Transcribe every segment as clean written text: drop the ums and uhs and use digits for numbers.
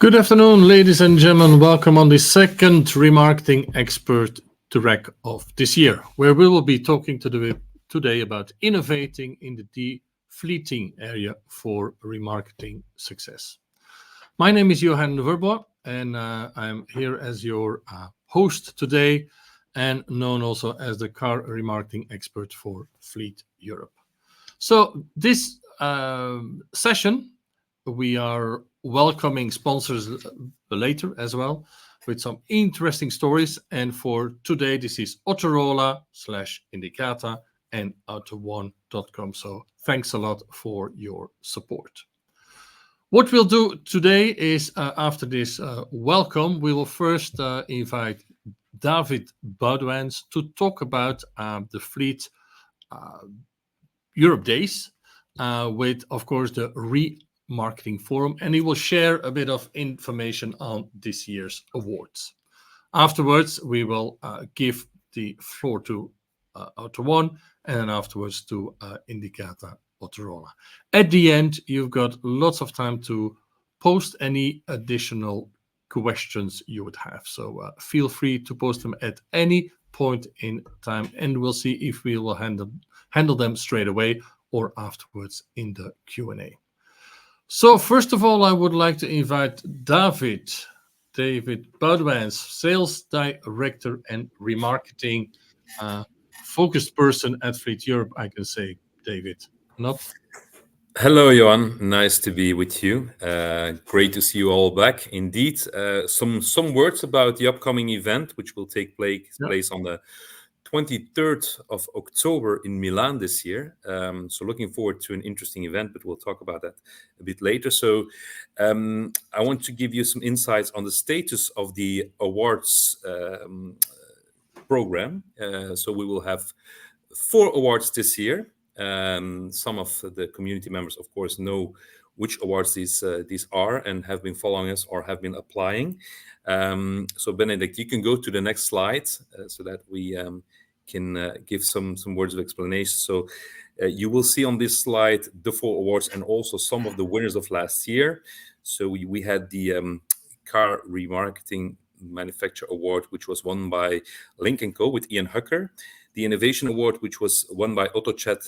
Good afternoon, ladies and gentlemen. Welcome on the second Remarketing Expert Track of this year, where we will be talking today about innovating in the de-fleeting area for remarketing success. My name is Johan Verbois, and I'm here as your host today, and known also as the car remarketing expert for Fleet Europe. So this session, we are welcoming sponsors later as well with some interesting stories. And for today, this is Autorola/Indicata and Auto1.com. So thanks a lot for your support. What we'll do today is after this welcome, we will first invite David Boudewijn to talk about the Fleet Europe Days with, of course, the Remarketing Forum, and he will share a bit of information on this year's awards. Afterwards, we will give the floor to Auto1 and then afterwards to Indicata Autorola. At the end, you've got lots of time to post any additional questions you would have. So feel free to post them at any point in time, and we'll see if we will handle them straight away or afterwards in the Q&A. So first of all, I would like to invite David Boudewijn, Sales Director and Remarketing focused person at Fleet Europe, I can say, David. Not? Hello, Johan. Nice to be with you. Great to see you all back. Indeed, some words about the upcoming event, which will take place on the 23rd of October in Milan this year. So looking forward to an interesting event, but we'll talk about that a bit later. So I want to give you some insights on the status of the awards program. So we will have 4 awards this year. Some of the community members, of course, know which awards these are and have been following us or have been applying. So Benedict, you can go to the next slide so that we can give some words of explanation. So you will see on this slide the 4 awards and also some of the winners of last year. So we had the Car Remarketing Manufacturer Award, which was won by Link & Co. with Ian Hucker. The Innovation Award, which was won by AutoChat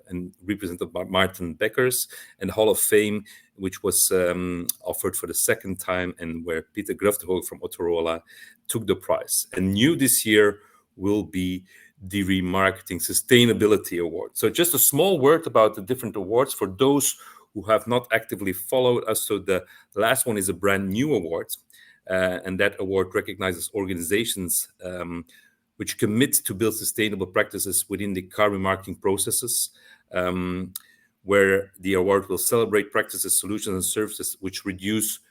and represented by Martin Beckers, and Hall of Fame, which was offered for the second time, and where Peter Gruftehoog from Autorola took the prize. And new this year will be the Remarketing Sustainability Award. So just a small word about the different awards for those who have not actively followed us. So the last one is a brand new award, and that award recognizes organizations which commit to build sustainable practices within the car remarketing processes, where the award will celebrate practices, solutions, and services which reduce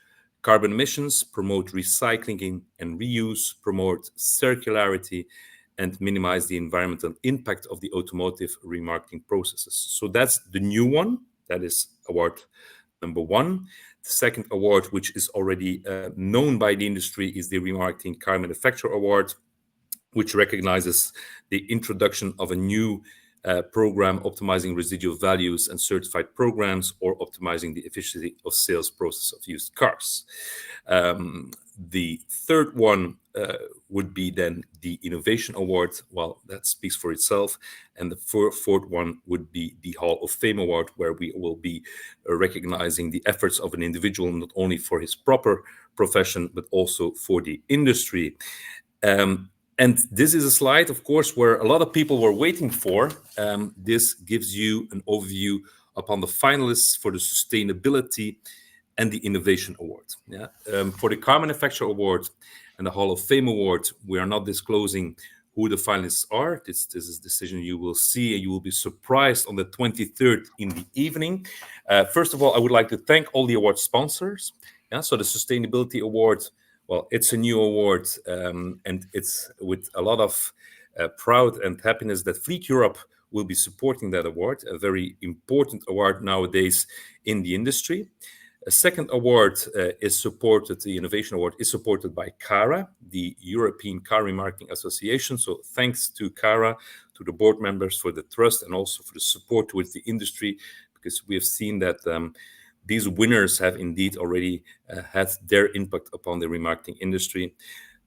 carbon emissions, promote recycling and reuse, promote circularity, and minimize the environmental impact of the automotive remarketing processes. So that's the new one. That is award number 1. The second award, which is already known by the industry, is the Remarketing Car Manufacturer Award, which recognizes the introduction of a new program optimizing residual values and certified programs, or optimizing the efficiency of sales process of used cars. The third one would be then the Innovation Award. Well, that speaks for itself. And the fourth one would be the Hall of Fame Award, where we will be recognizing the efforts of an individual, not only for his proper profession, but also for the industry. And this is a slide, of course, where a lot of people were waiting for. This gives you an overview upon the finalists for the Sustainability and the Innovation Award. For the Car Manufacturer Award and the Hall of Fame Award, we are not disclosing who the finalists are. This is a decision you will see, and you will be surprised on the 23rd in the evening. First of all, I would like to thank all the award sponsors. So the Sustainability Award, well, it's a new award, and it's with a lot of proud and happiness that Fleet Europe will be supporting that award, a very important award nowadays in the industry. A second award is supported, the Innovation Award is supported by CARA, the European Car Remarketing Association. So thanks to CARA, to the board members for the trust and also for the support towards the industry, because we have seen that These winners have indeed already had their impact upon the remarketing industry.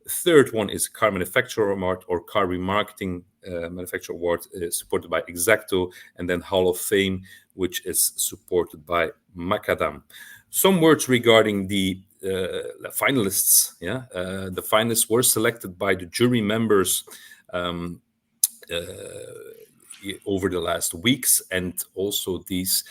Third one is Car Manufacturer Award or Car Remarketing Manufacturer Award, supported by Exacto, and then Hall of Fame, which is supported by Macadam. Some words regarding the finalists. The finalists were selected by the jury members um, over the last weeks, and also these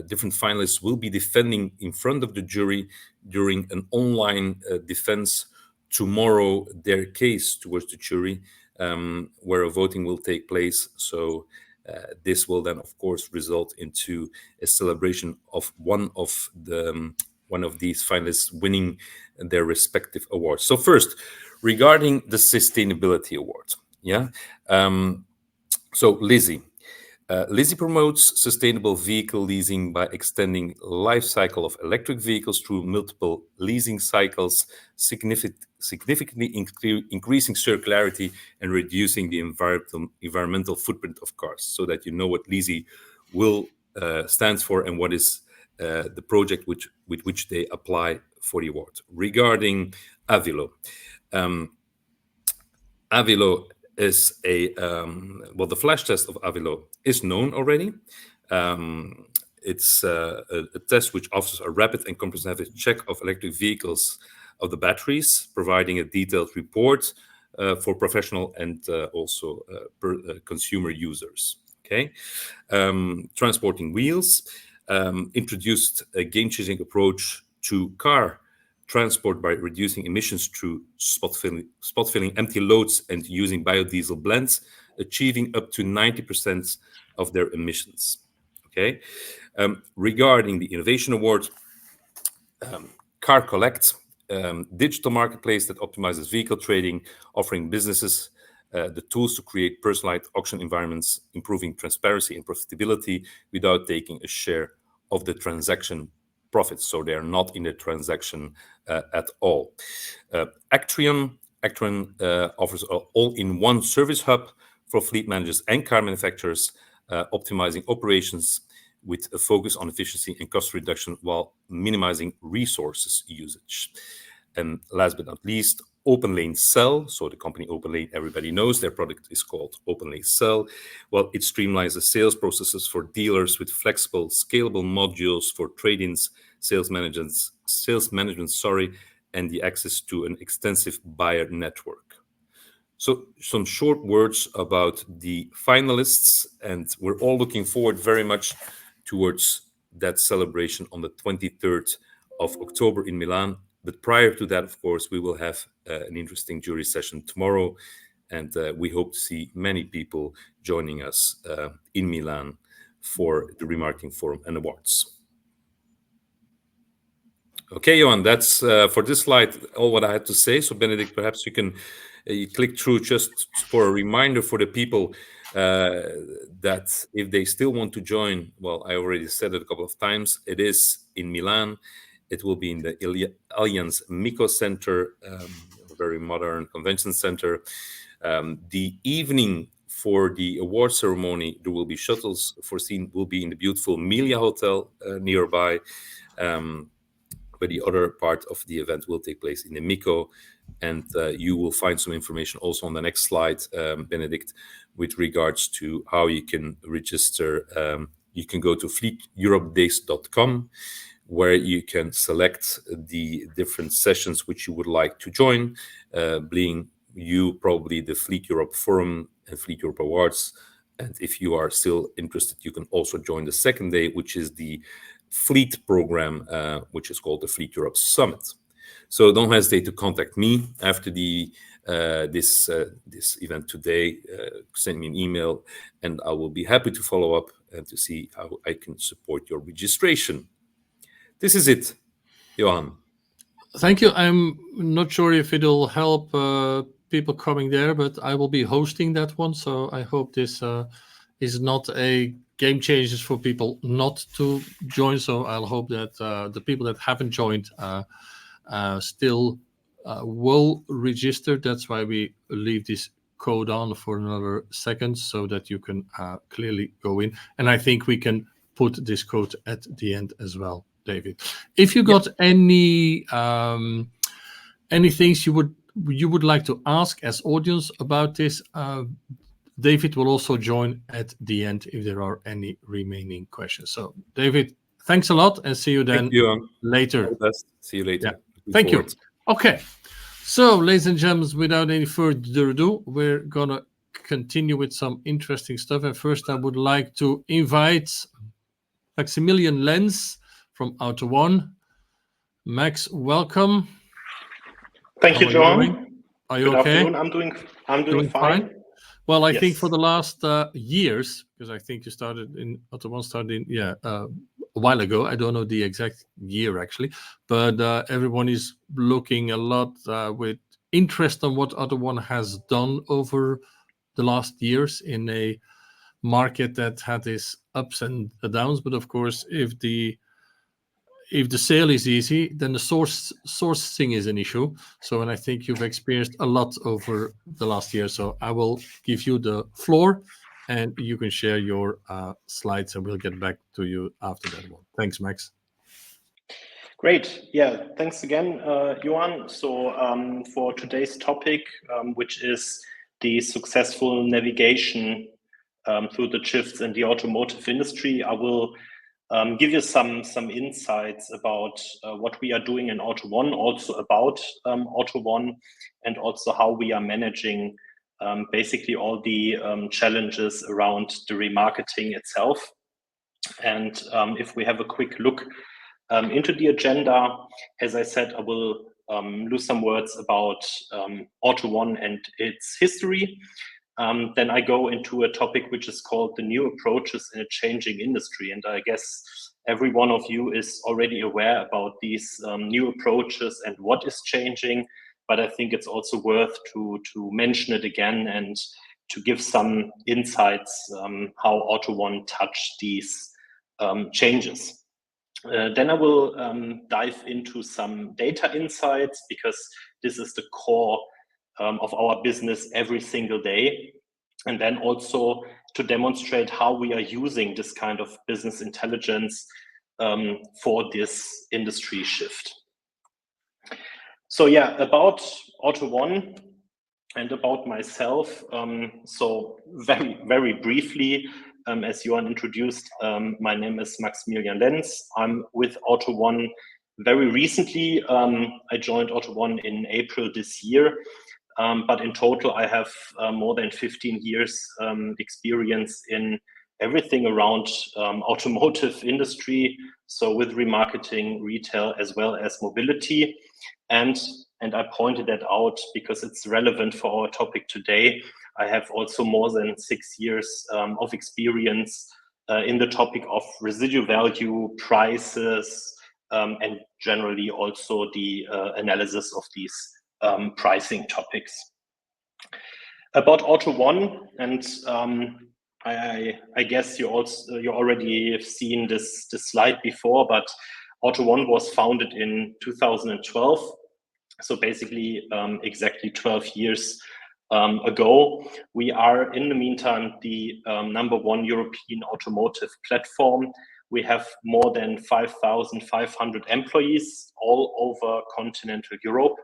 different finalists will be defending in front of the jury during an online defense tomorrow their case towards the jury, where a voting will take place. So this will then, of course, result into a celebration of one of these finalists winning their respective awards. So first, regarding the sustainability award, so Lizzie. Lizzie promotes sustainable vehicle leasing by extending life cycle of electric vehicles through multiple leasing cycles, significantly increasing circularity and reducing the environmental footprint of cars, so that you know what Lizzie will stands for and what is the project with which they apply for the award. Regarding Avilo, Avilo is the flash test of Avilo is known already. It's a test which offers a rapid and comprehensive check of electric vehicles of the batteries, providing a detailed report for professional and also consumer users. Okay, transporting wheels introduced a game-changing approach to car transport by reducing emissions through spot filling empty loads and using biodiesel blends, achieving up to 90% of their emissions. Okay. Regarding the Innovation Award, Car Collect, digital marketplace that optimizes vehicle trading, offering businesses the tools to create personalized auction environments, improving transparency and profitability without taking a share of the transaction profits. So they are not in the transaction at all. Actrion offers an all-in-one service hub for fleet managers and car manufacturers, optimizing operations with a focus on efficiency and cost reduction while minimizing resources usage. And last but not least, OpenLane Cell. So the company OpenLane, everybody knows their product is called OpenLane Cell. Well, it streamlines the sales processes for dealers with flexible, scalable modules for trade-ins, sales management, and the access to an extensive buyer network. So some short words about the finalists, and we're all looking forward very much towards that celebration on the 23rd of October in Milan. But prior to that, of course, we will have an interesting jury session tomorrow, and we hope to see many people joining us in Milan for the Remarketing Forum and Awards. Okay, Johan, that's for this slide all what I had to say. So Benedict, perhaps you can you click through just for a reminder for the people that if they still want to join, well, I already said it a couple of times, it is in Milan. It will be in the Allianz Mico Center, a very modern convention center. The evening for the award ceremony, there will be shuttles foreseen, will be in the beautiful Milia Hotel nearby. But the other part of the event will take place in the Mico. And you will find some information also on the next slide, Benedict, with regards to how you can register. You can go to fleeteuropedays.com, where you can select the different sessions which you would like to join, being you probably the Fleet Europe Forum and Fleet Europe Awards. And if you are still interested, you can also join the second day, which is the Fleet program, which is called the Fleet Europe Summit. So don't hesitate to contact me after the this event today. Send me an email, and I will be happy to follow up and to see how I can support your registration. This is it, Johan. Thank you. I'm not sure if it'll help people coming there, but I will be hosting that one. So I hope this is not a game changer for people not to join. So I'll hope that the people that haven't joined still will register. That's why we leave this code on for another second so that you can clearly go in. And I think we can put this code at the end as well. David. If you got any things you would like to ask as audience about this, David will also join at the end if there are any remaining questions. So, David, thanks a lot, and see you then. Thank you. Later. All the best. See you later. Yeah. Thank you. Okay. So, ladies and gentlemen, without any further ado, we're going to continue with some interesting stuff. And first, I would like to invite Maximilian Lenz from AutoOne. Max, welcome. Thank you, John. Are you Good okay? afternoon. I'm doing fine. Well, I think for the last years, because I think you started in AutoOne a while ago. I don't know the exact year actually, but everyone is looking a lot with interest on what AutoOne has done over the last years in a market that had its ups and downs. But of course, if the sale is easy, then the sourcing is an issue. So, and I think you've experienced a lot over the last year. So I will give you the floor, and you can share your slides, and we'll get back to you after that one. Thanks, Max. Great. Yeah, thanks again, Johan. So for today's topic, which is the successful navigation through the shifts in the automotive industry, I will give you some insights about what we are doing in AutoOne, also about AutoOne, and also how we are managing basically all the challenges around the remarketing itself. And if we have a quick look into the agenda, as I said, I will lose some words about AutoOne and its history. Then I go into a topic which is called the new approaches in a changing industry. And I guess every one of you is already aware about these new approaches and what is changing. But I think it's also worth to mention it again and to give some insights how AutoOne touched these changes. Then I will dive into some data insights, because this is the core of our business every single day. And then also to demonstrate how we are using this kind of business intelligence for this industry shift. So yeah, about AutoOne and about myself. So very, very briefly, as Johan introduced, my name is Maximilian Lenz. I'm with AutoOne very recently. I joined AutoOne in April this year. But in total, I have more than 15 years experience in everything around automotive industry. So with remarketing, retail, as well as mobility. And I pointed that out because it's relevant for our topic today. I have also more than 6 years of experience in the topic of residual value, prices, and generally also the analysis of these pricing topics. About AutoOne, and I guess you already have seen this slide before, but AutoOne was founded in 2012, so basically exactly 12 years ago. We are in the meantime the #1 European automotive platform. We have more than 5,500 employees all over continental Europe.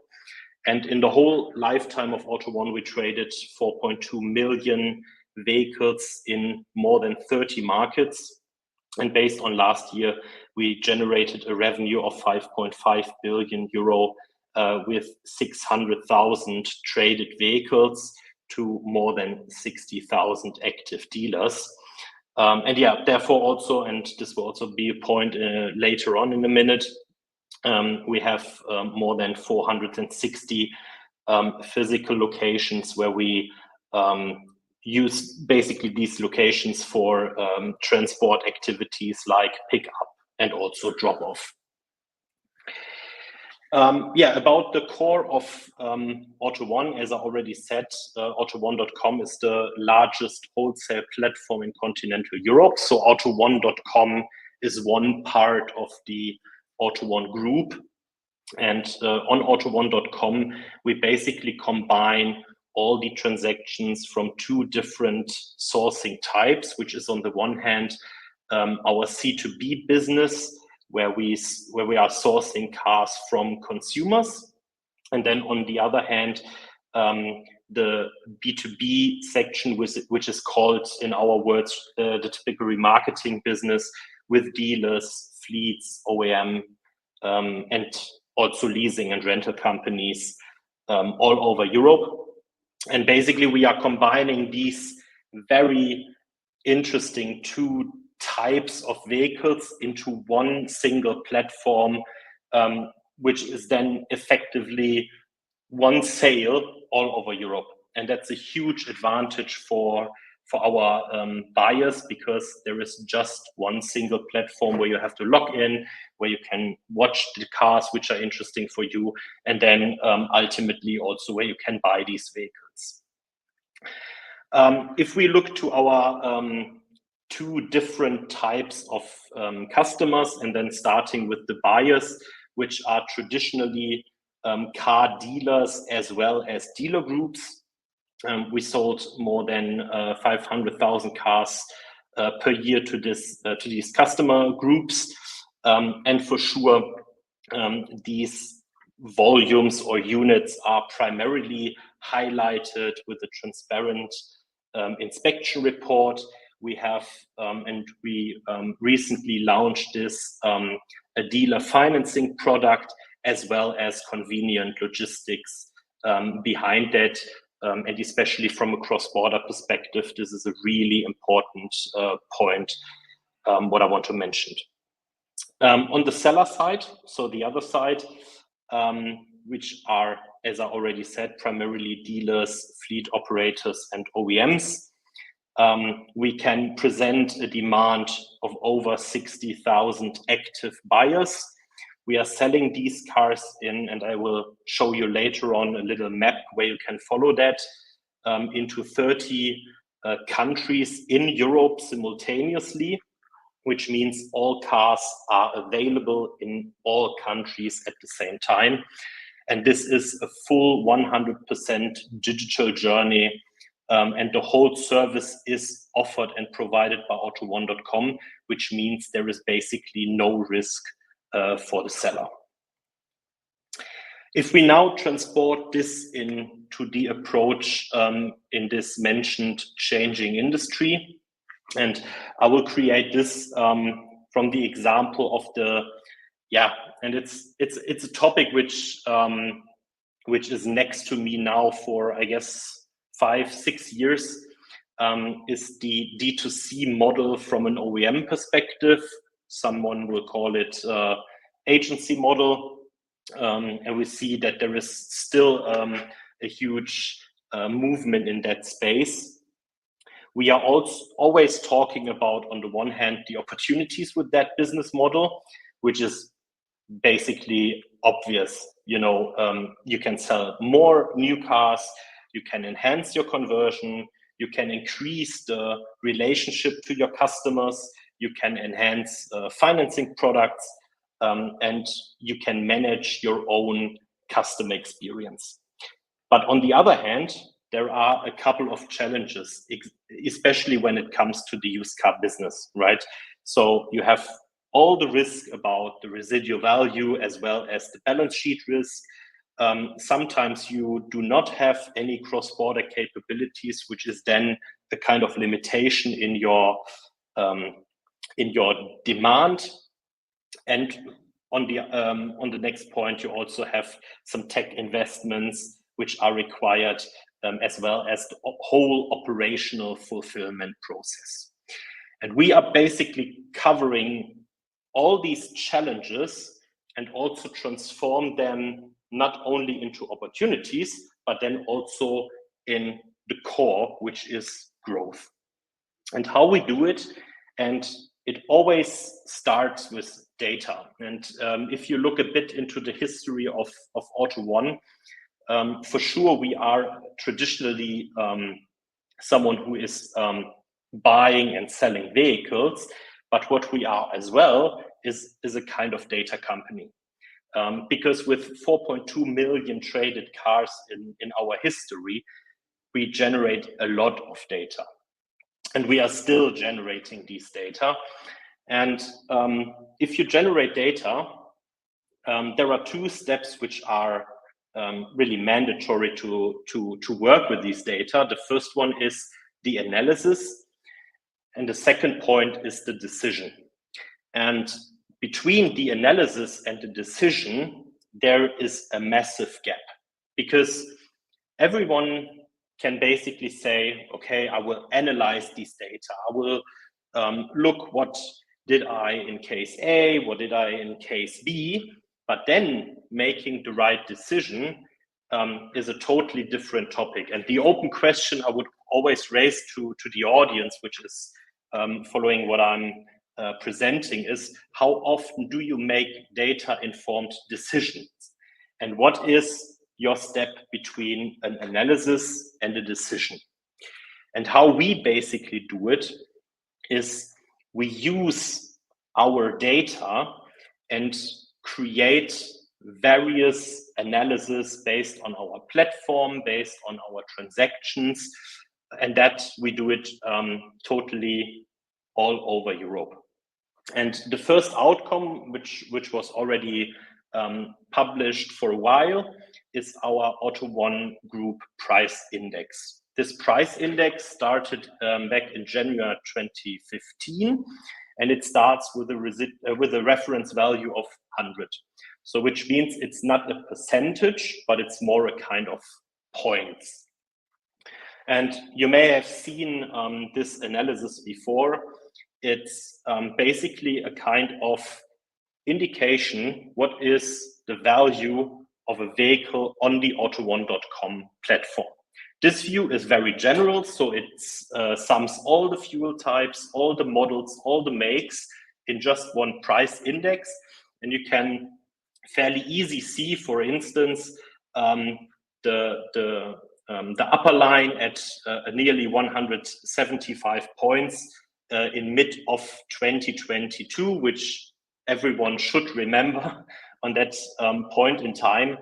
And in the whole lifetime of AutoOne, we traded 4.2 million vehicles in more than 30 markets. And based on last year, we generated a revenue of 5.5 billion euro with 600,000 traded vehicles to more than 60,000 active dealers. And yeah, therefore also, and this will also be a point later on in a minute, we have more than 460 physical locations where we use basically these locations for transport activities like pickup and also drop-off. Yeah, about the core of AutoOne, as I already said, AutoOne.com is the largest wholesale platform in continental Europe. So AutoOne.com is one part of the AutoOne group. And on AutoOne.com, we basically combine all the transactions from two different sourcing types, which is on the one hand, our C2B business, where we are sourcing cars from consumers. And then on the other hand, the B2B section, which is called, in our words, the typical remarketing business, with dealers, fleets, OEM, and also leasing and rental companies all over Europe. And basically, we are combining these very interesting two types of vehicles into one single platform, which is then effectively one sale all over Europe. And that's a huge advantage for our buyers, because there is just one single platform where you have to log in, where you can watch the cars which are interesting for you, and then ultimately also where you can buy these vehicles. If we look to our two different types of customers, and then starting with the buyers, which are traditionally car dealers as well as dealer groups. We sold more than 500,000 cars per year to these customer groups, and for sure these volumes or units are primarily highlighted with a transparent inspection report. We have and we recently launched this a dealer financing product, as well as convenient logistics behind that. And especially from a cross-border perspective, this is a really important point, what I want to mention. On the seller side, so the other side, which are, as I already said, primarily dealers, fleet operators, and OEMs, we can present a demand of over 60,000 active buyers. We are selling these cars in, and I will show you later on a little map where you can follow that, into 30 countries in Europe simultaneously, which means all cars are available in all countries at the same time. And this is a full 100% digital journey. And the whole service is offered and provided by AUTO1.com, which means there is basically no risk for the seller. If we now transport this into the approach in this mentioned changing industry, and I will create this from the example of the, and it's a topic which is next to me now for, I guess, 5-6 years, is the D2C model from an OEM perspective. Someone will call it agency model. And we see that there is still a huge movement in that space. We are also always talking about, on the one hand, the opportunities with that business model, which is basically obvious. You can sell more new cars, you can enhance your conversion, you can increase the relationship to your customers, you can enhance financing products, and you can manage your own customer experience. But on the other hand, there are a couple of challenges, especially when it comes to the used car business, right? So you have all the risk about the residual value as well as the balance sheet risk. Sometimes you do not have any cross-border capabilities, which is then a kind of limitation in your demand. And on the next point, you also have some tech investments which are required, as well as the whole operational fulfillment process. And we are basically covering all these challenges and also transform them not only into opportunities, but then also in the core, which is growth. And how we do it, and it always starts with data. And if you look a bit into the history of AUTO1, for sure we are traditionally someone who is buying and selling vehicles, but what we are as well is a kind of data company. Because with 4.2 million traded cars in our history, we generate a lot of data. And we are still generating these data. And if you generate data, there are two steps which are really mandatory to work with these data. The first one is the analysis, and the second point is the decision. And between the analysis and the decision, there is a massive gap, because everyone can basically say, okay, I will analyze these data. I will look, what did I in case A, what did I in case B, but then making the right decision is a totally different topic. And the open question I would always raise to the audience, which is following what I'm presenting, is how often do you make data-informed decisions? And what is your step between an analysis and a decision? And how we basically do it is we use our data and create various analysis based on our platform, based on our transactions, and that we do it totally all over Europe. And the first outcome, which was already published for a while, is our AUTO1 Group price index. This price index started back in January 2015, and it starts with a reference value of 100. So which means it's not a percentage, but it's more a kind of points. And you may have seen this analysis before. It's basically a kind of indication what is the value of a vehicle on the auto1.com platform. This view is very general, so it sums all the fuel types, all the models, all the makes in just one price index. And you can fairly easy see, for instance, the upper line at nearly 175 points in mid of 2022, which everyone should remember on that point in time.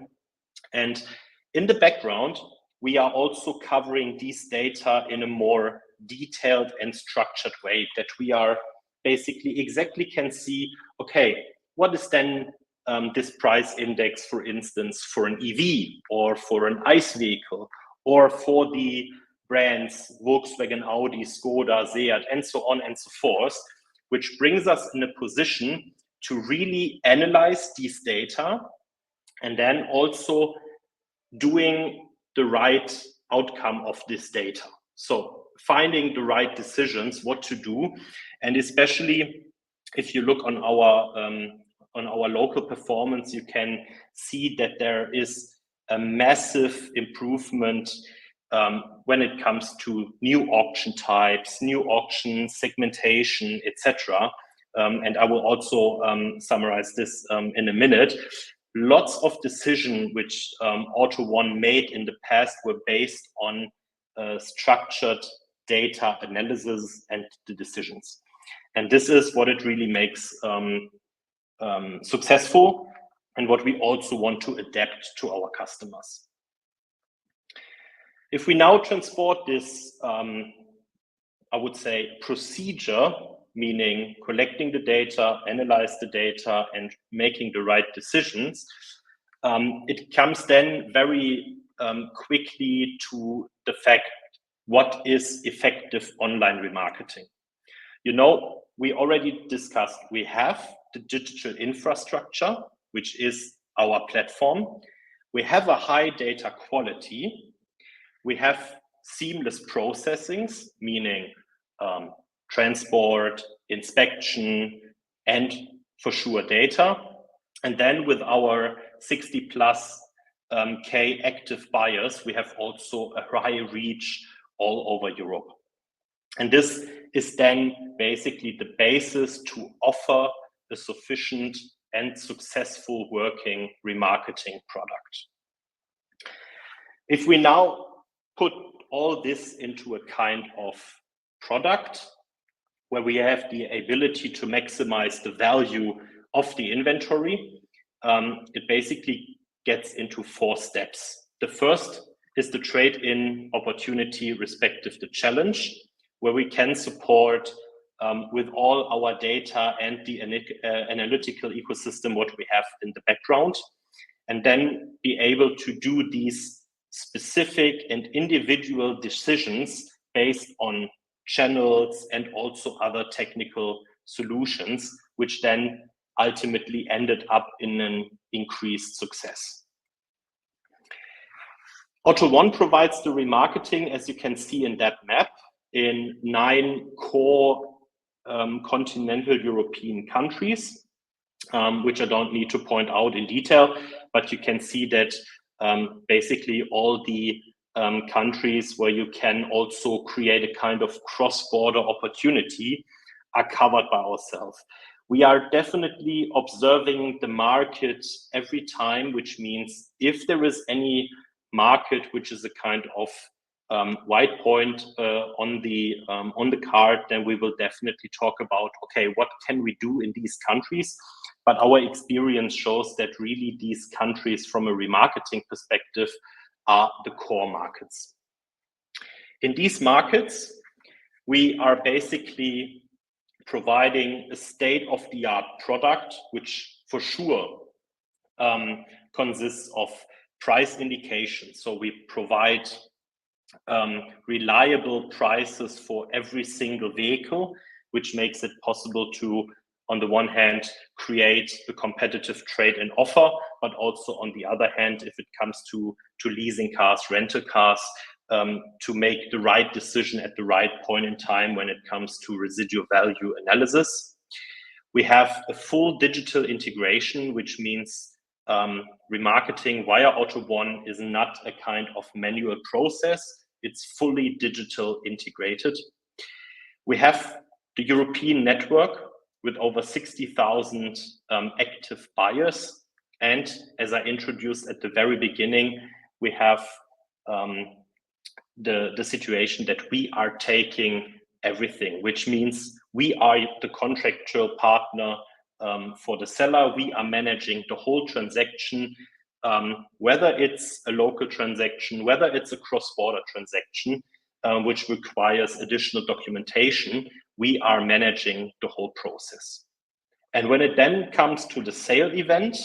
And in the background, we are also covering these data in a more detailed and structured way, that we are basically exactly can see, okay, what is then this price index, for instance, for an EV or for an ICE vehicle, or for the brands Volkswagen, Audi, Skoda, Seat, and so on and so forth, which brings us in a position to really analyze these data and then also doing the right outcome of this data. So finding the right decisions, what to do, and especially if you look on our local performance, you can see that there is a massive improvement when it comes to new auction types, new auction segmentation, etc. And I will also summarize this in a minute. Lots of decisions which AUTO1 made in the past were based on structured data analysis and the decisions. And this is what it really makes successful, and what we also want to adapt to our customers. If we now transport this, I would say, procedure, meaning collecting the data, analyze the data, and making the right decisions, it comes then very quickly to the fact, what is effective online remarketing? You know, we already discussed, we have the digital infrastructure, which is our platform. We have a high data quality. We have seamless processings, meaning transport, inspection, and for sure data. And then with our 60 plus K active buyers, we have also a high reach all over Europe. And this is then basically the basis to offer a sufficient and successful working remarketing product. If we now put all this into a kind of product where we have the ability to maximize the value of the inventory, it basically gets into 4 steps. The first is the trade-in opportunity respective the challenge, where we can support with all our data and the analytical ecosystem, what we have in the background, and then be able to do these specific and individual decisions based on channels and also other technical solutions, which then ultimately ended up in an increased success. Auto1 provides the remarketing, as you can see in that map, in 9 core continental European countries, which I don't need to point out in detail, but you can see that basically all the countries where you can also create a kind of cross-border opportunity are covered by ourselves. We are definitely observing the market every time, which means if there is any market which is a kind of white point on the card, then we will definitely talk about, okay, what can we do in these countries? But our experience shows that really these countries from a remarketing perspective are the core markets. In these markets, we are basically providing a state-of-the-art product, which for sure consists of price indications. So we provide reliable prices for every single vehicle, which makes it possible to, on the one hand, create a competitive trade and offer, but also on the other hand, if it comes to leasing cars, rental cars, to make the right decision at the right point in time when it comes to residual value analysis. We have a full digital integration, which means remarketing via Auto1 is not a kind of manual process. It's fully digital integrated. We have the European network with over 60,000 active buyers. And as I introduced at the very beginning, we have the situation that we are taking everything, which means we are the contractual partner for the seller. We are managing the whole transaction, whether it's a local transaction, whether it's a cross-border transaction, which requires additional documentation. We are managing the whole process. And when it then comes to the sale event,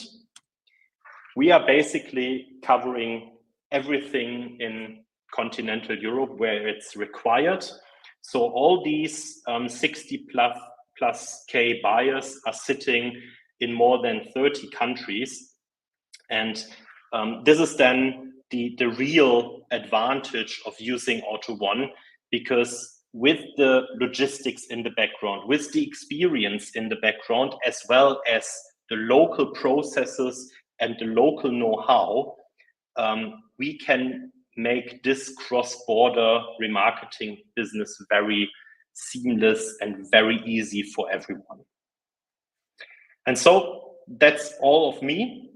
we are basically covering everything in continental Europe where it's required. So all these 60 plus K buyers are sitting in more than 30 countries. And this is then the real advantage of using Auto1, because with the logistics in the background, with the experience in the background, as well as the local processes and the local know-how, we can make this cross-border remarketing business very seamless and very easy for everyone. And so that's all of me.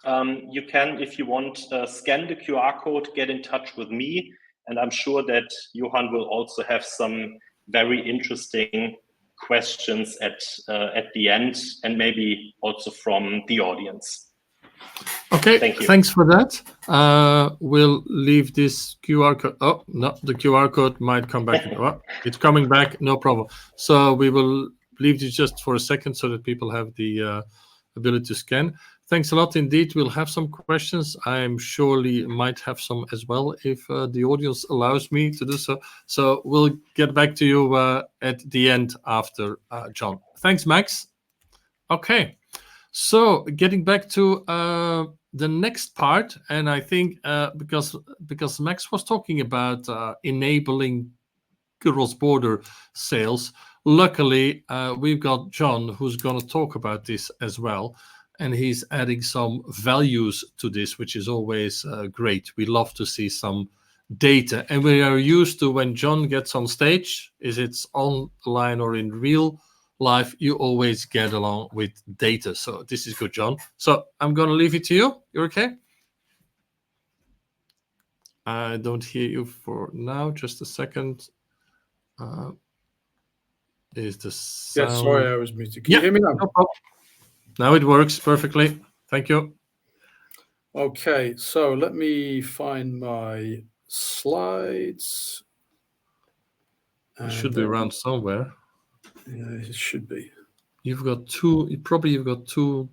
You can, if you want, scan the QR code, get in touch with me, and I'm sure that Johan will also have some very interesting questions at the end, and maybe also from the audience. Okay, thanks for that. We'll leave this QR code. Oh, no, the QR code might come back. Oh, it's coming back, no problem. So we will leave this just for a second so that people have the ability to scan. Thanks a lot indeed. We'll have some questions. I'm surely might have some as well if the audience allows me to do so. So we'll get back to you at the end after John. Thanks, Max. Okay, so getting back to the next part, and I think because Max was talking about enabling cross-border sales, luckily we've got John who's going to talk about this as well, and he's adding some values to this, which is always great. We love to see some data, and we are used to when John gets on stage, is it's online or in real life, you always get along with data. So this is good, John. So I'm going to leave it to you. You're okay? I don't hear you for now. Just a second. Is the sound... Yeah, sorry, I was muted. Can you hear me now? No problem. Now it works perfectly. Thank you. Okay, so let me find my slides. It should be around somewhere. It should be. You've got two. You've got too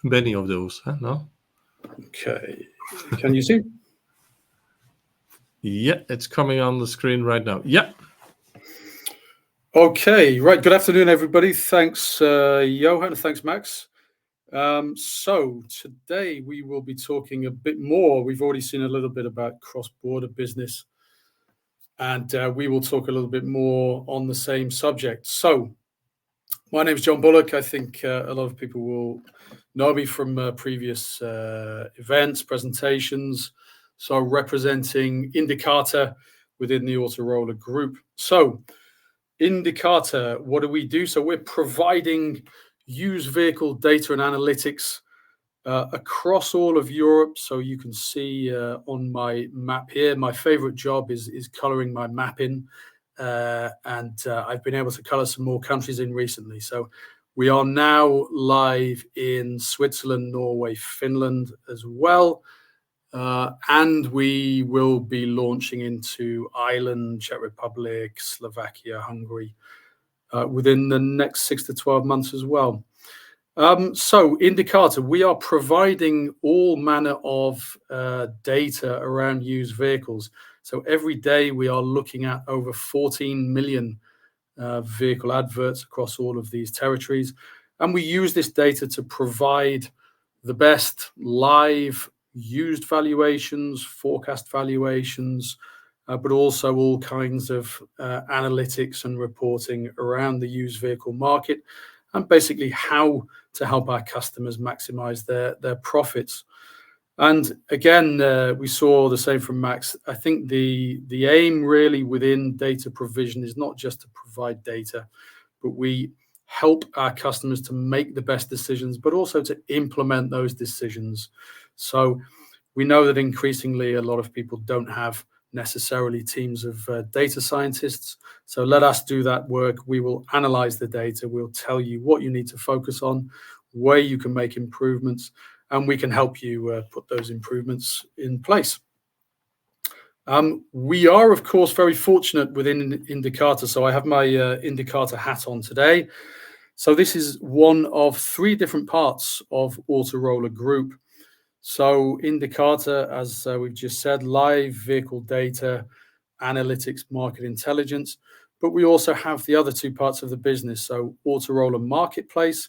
many of those, huh? No. Okay. Can you see? Yeah, it's coming on the screen right now. Yeah. Okay, right. Good afternoon, everybody. Thanks, Johan. Thanks, Max. So today we will be talking a bit more. We've already seen a little bit about cross-border business, and we will talk a little bit more on the same subject. So my name is John Bullock. I think a lot of people will know me from previous events, presentations. So representing Indicator within the Autoroller Group. So Indicator, what do we do? So we're providing used vehicle data and analytics across all of Europe. So you can see on my map here, my favorite job is coloring my map in. And I've been able to color some more countries in recently. So we are now live in Switzerland, Norway, Finland as well. And we will be launching into Ireland, Czech Republic, Slovakia, Hungary within the next 6 to 12 months as well. So Indicator, we are providing all manner of data around used vehicles. So every day we are looking at over 14 million vehicle adverts across all of these territories. And we use this data to provide the best live used valuations, forecast valuations, but also all kinds of analytics and reporting around the used vehicle market, and basically how to help our customers maximize their profits. And again, we saw the same from Max. I think the aim really within data provision is not just to provide data, but we help our customers to make the best decisions, but also to implement those decisions. So we know that increasingly a lot of people don't have necessarily teams of data scientists. So let us do that work. We will analyze the data. We'll tell you what you need to focus on, where you can make improvements, and we can help you put those improvements in place. We are, of course, very fortunate within Indicator. So I have my Indicator hat on today. So this is one of 3 different parts of Autoroller Group. So Indicator, as we've just said, live vehicle data, analytics, market intelligence. But we also have the other 2 parts of the business. So Autoroller Marketplace,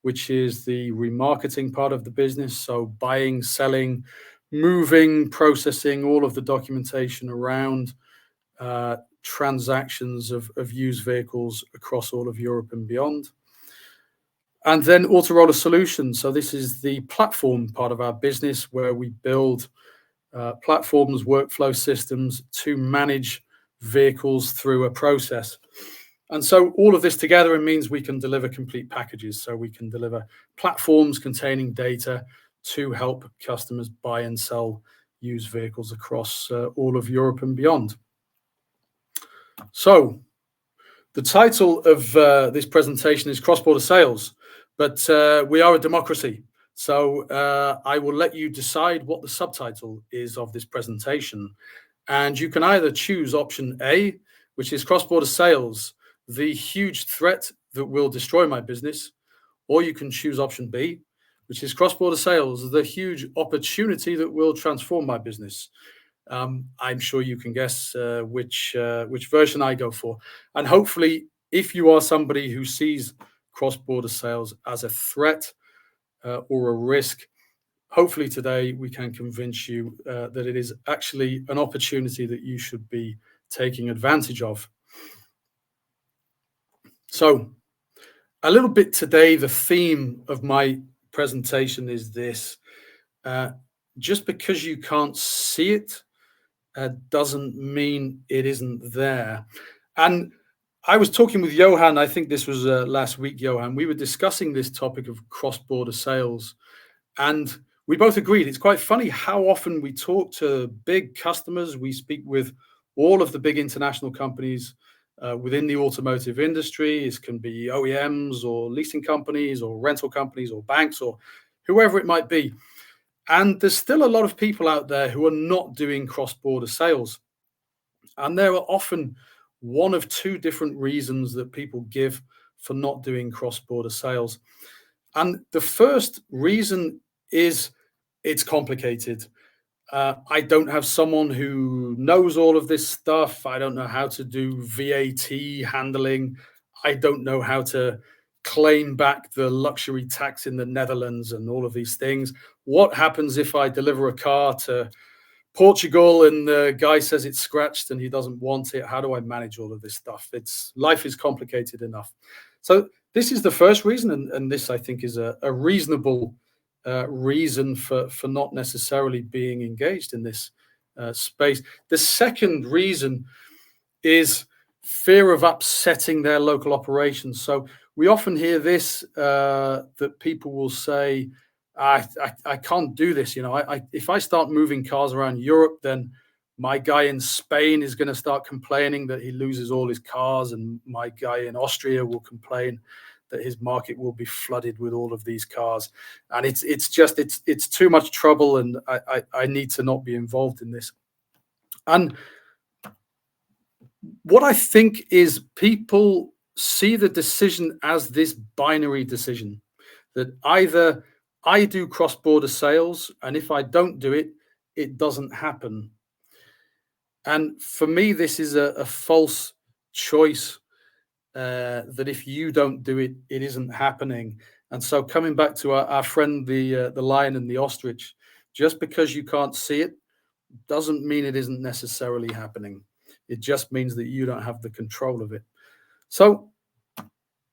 which is the remarketing part of the business. So buying, selling, moving, processing, all of the documentation around transactions of used vehicles across all of Europe and beyond. And then Autoroller Solutions. So this is the platform part of our business where we build platforms, workflow systems to manage vehicles through a process. And so all of this together means we can deliver complete packages. So we can deliver platforms containing data to help customers buy and sell used vehicles across all of Europe and beyond. So the title of this presentation is Cross-Border Sales, but we are a democracy. So I will let you decide what the subtitle is of this presentation. And you can either choose option A, which is cross-border sales, the huge threat that will destroy my business, or you can choose option B, which is cross-border sales, the huge opportunity that will transform my business. I'm sure you can guess which version I go for. And hopefully, if you are somebody who sees cross-border sales as a threat or a risk, hopefully today we can convince you that it is actually an opportunity that you should be taking advantage of. So a little bit today, the theme of my presentation is this. Just because you can't see it doesn't mean it isn't there. And I was talking with Johan, I think this was last week, Johan. We were discussing this topic of cross-border sales. And we both agreed it's quite funny how often we talk to big customers. We speak with all of the big international companies within the automotive industry. It can be OEMs or leasing companies or rental companies or banks or whoever it might be. And there's still a lot of people out there who are not doing cross-border sales. And there are often one of two different reasons that people give for not doing cross-border sales. And the first reason is it's complicated. I don't have someone who knows all of this stuff. I don't know how to do VAT handling. I don't know how to claim back the luxury tax in the Netherlands and all of these things. What happens if I deliver a car to Portugal and the guy says it's scratched and he doesn't want it? How do I manage all of this stuff? Life is complicated enough. So this is the first reason, and this I think is a reasonable reason for not necessarily being engaged in this space. The second reason is fear of upsetting their local operations. So we often hear this, that people will say, I can't do this. If I start moving cars around Europe, then my guy in Spain is going to start complaining that he loses all his cars, and my guy in Austria will complain that his market will be flooded with all of these cars. And it's too much trouble, and I need to not be involved in this. And what I think is people see the decision as this binary decision, that either I do cross-border sales, and if I don't do it, it doesn't happen. And for me, this is a false choice, that if you don't do it, it isn't happening. And so coming back to our friend, the lion and the ostrich, just because you can't see it doesn't mean it isn't necessarily happening. It just means that you don't have the control of it. So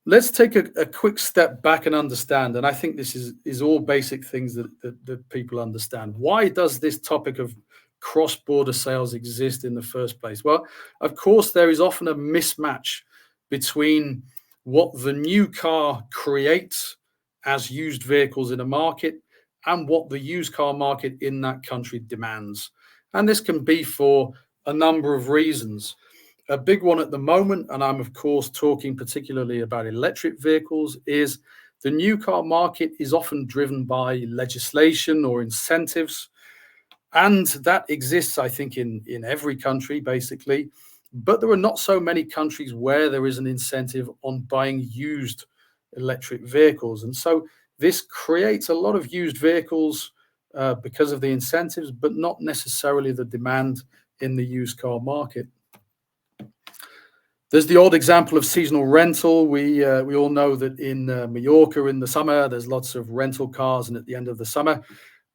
let's take a quick step back and understand, and I think this is all basic things that people understand. Why does this topic of cross-border sales exist in the first place? Well, of course, there is often a mismatch between what the new car creates as used vehicles in a market and what the used car market in that country demands. And this can be for a number of reasons. A big one at the moment, and I'm of course talking particularly about electric vehicles, is the new car market is often driven by legislation or incentives. And that exists, I think, in every country, basically. But there are not so many countries where there is an incentive on buying used electric vehicles. And so this creates a lot of used vehicles because of the incentives, but not necessarily the demand in the used car market. There's the old example of seasonal rental. We all know that in Mallorca in the summer, there's lots of rental cars, and at the end of the summer,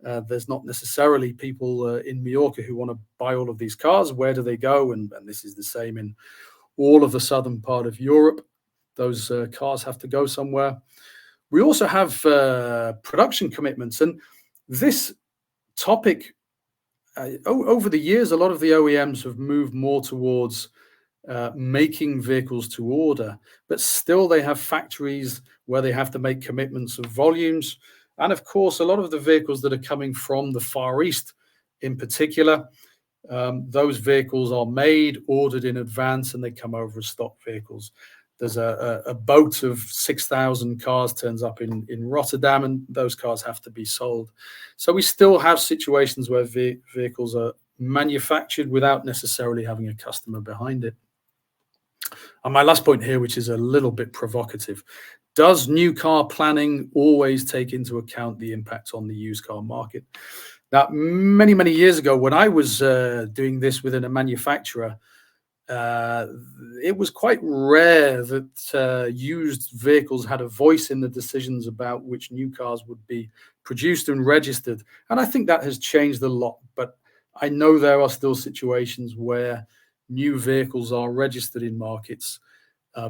there's not necessarily people in Mallorca who want to buy all of these cars. Where do they go? And this is the same in all of the southern part of Europe. Those cars have to go somewhere. We also have production commitments. And this topic, over the years, a lot of the OEMs have moved more towards making vehicles to order, but still they have factories where they have to make commitments of volumes. And of course, a lot of the vehicles that are coming from the Far East in particular, those vehicles are made, ordered in advance, and they come over as stock vehicles. There's a boat of 6,000 cars turns up in Rotterdam, and those cars have to be sold. So we still have situations where vehicles are manufactured without necessarily having a customer behind it. And my last point here, which is a little bit provocative, does new car planning always take into account the impact on the used car market? Now, many, many years ago, when I was doing this within a manufacturer, it was quite rare that used vehicles had a voice in the decisions about which new cars would be produced and registered. And I think that has changed a lot. But I know there are still situations where new vehicles are registered in markets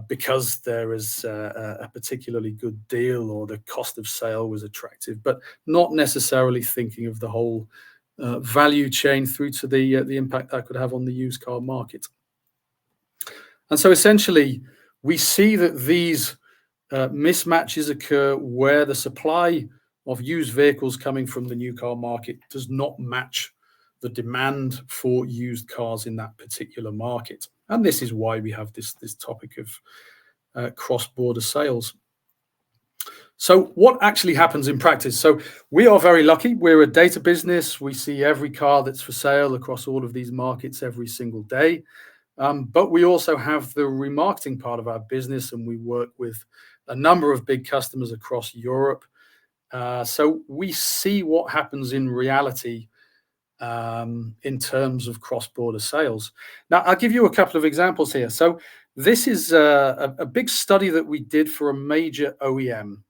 because there is a particularly good deal or the cost of sale was attractive, but not necessarily thinking of the whole value chain through to the impact that could have on the used car market. And so essentially, we see that these mismatches occur where the supply of used vehicles coming from the new car market does not match the demand for used cars in that particular market. And this is why we have this topic of cross-border sales. So what actually happens in practice? So we are very lucky. We're a data business. We see every car that's for sale across all of these markets every single day. But we also have the remarketing part of our business, and we work with a number of big customers across Europe. So we see what happens in reality in terms of cross-border sales. Now, I'll give you a couple of examples here. So this is a big study that we did for a major OEM.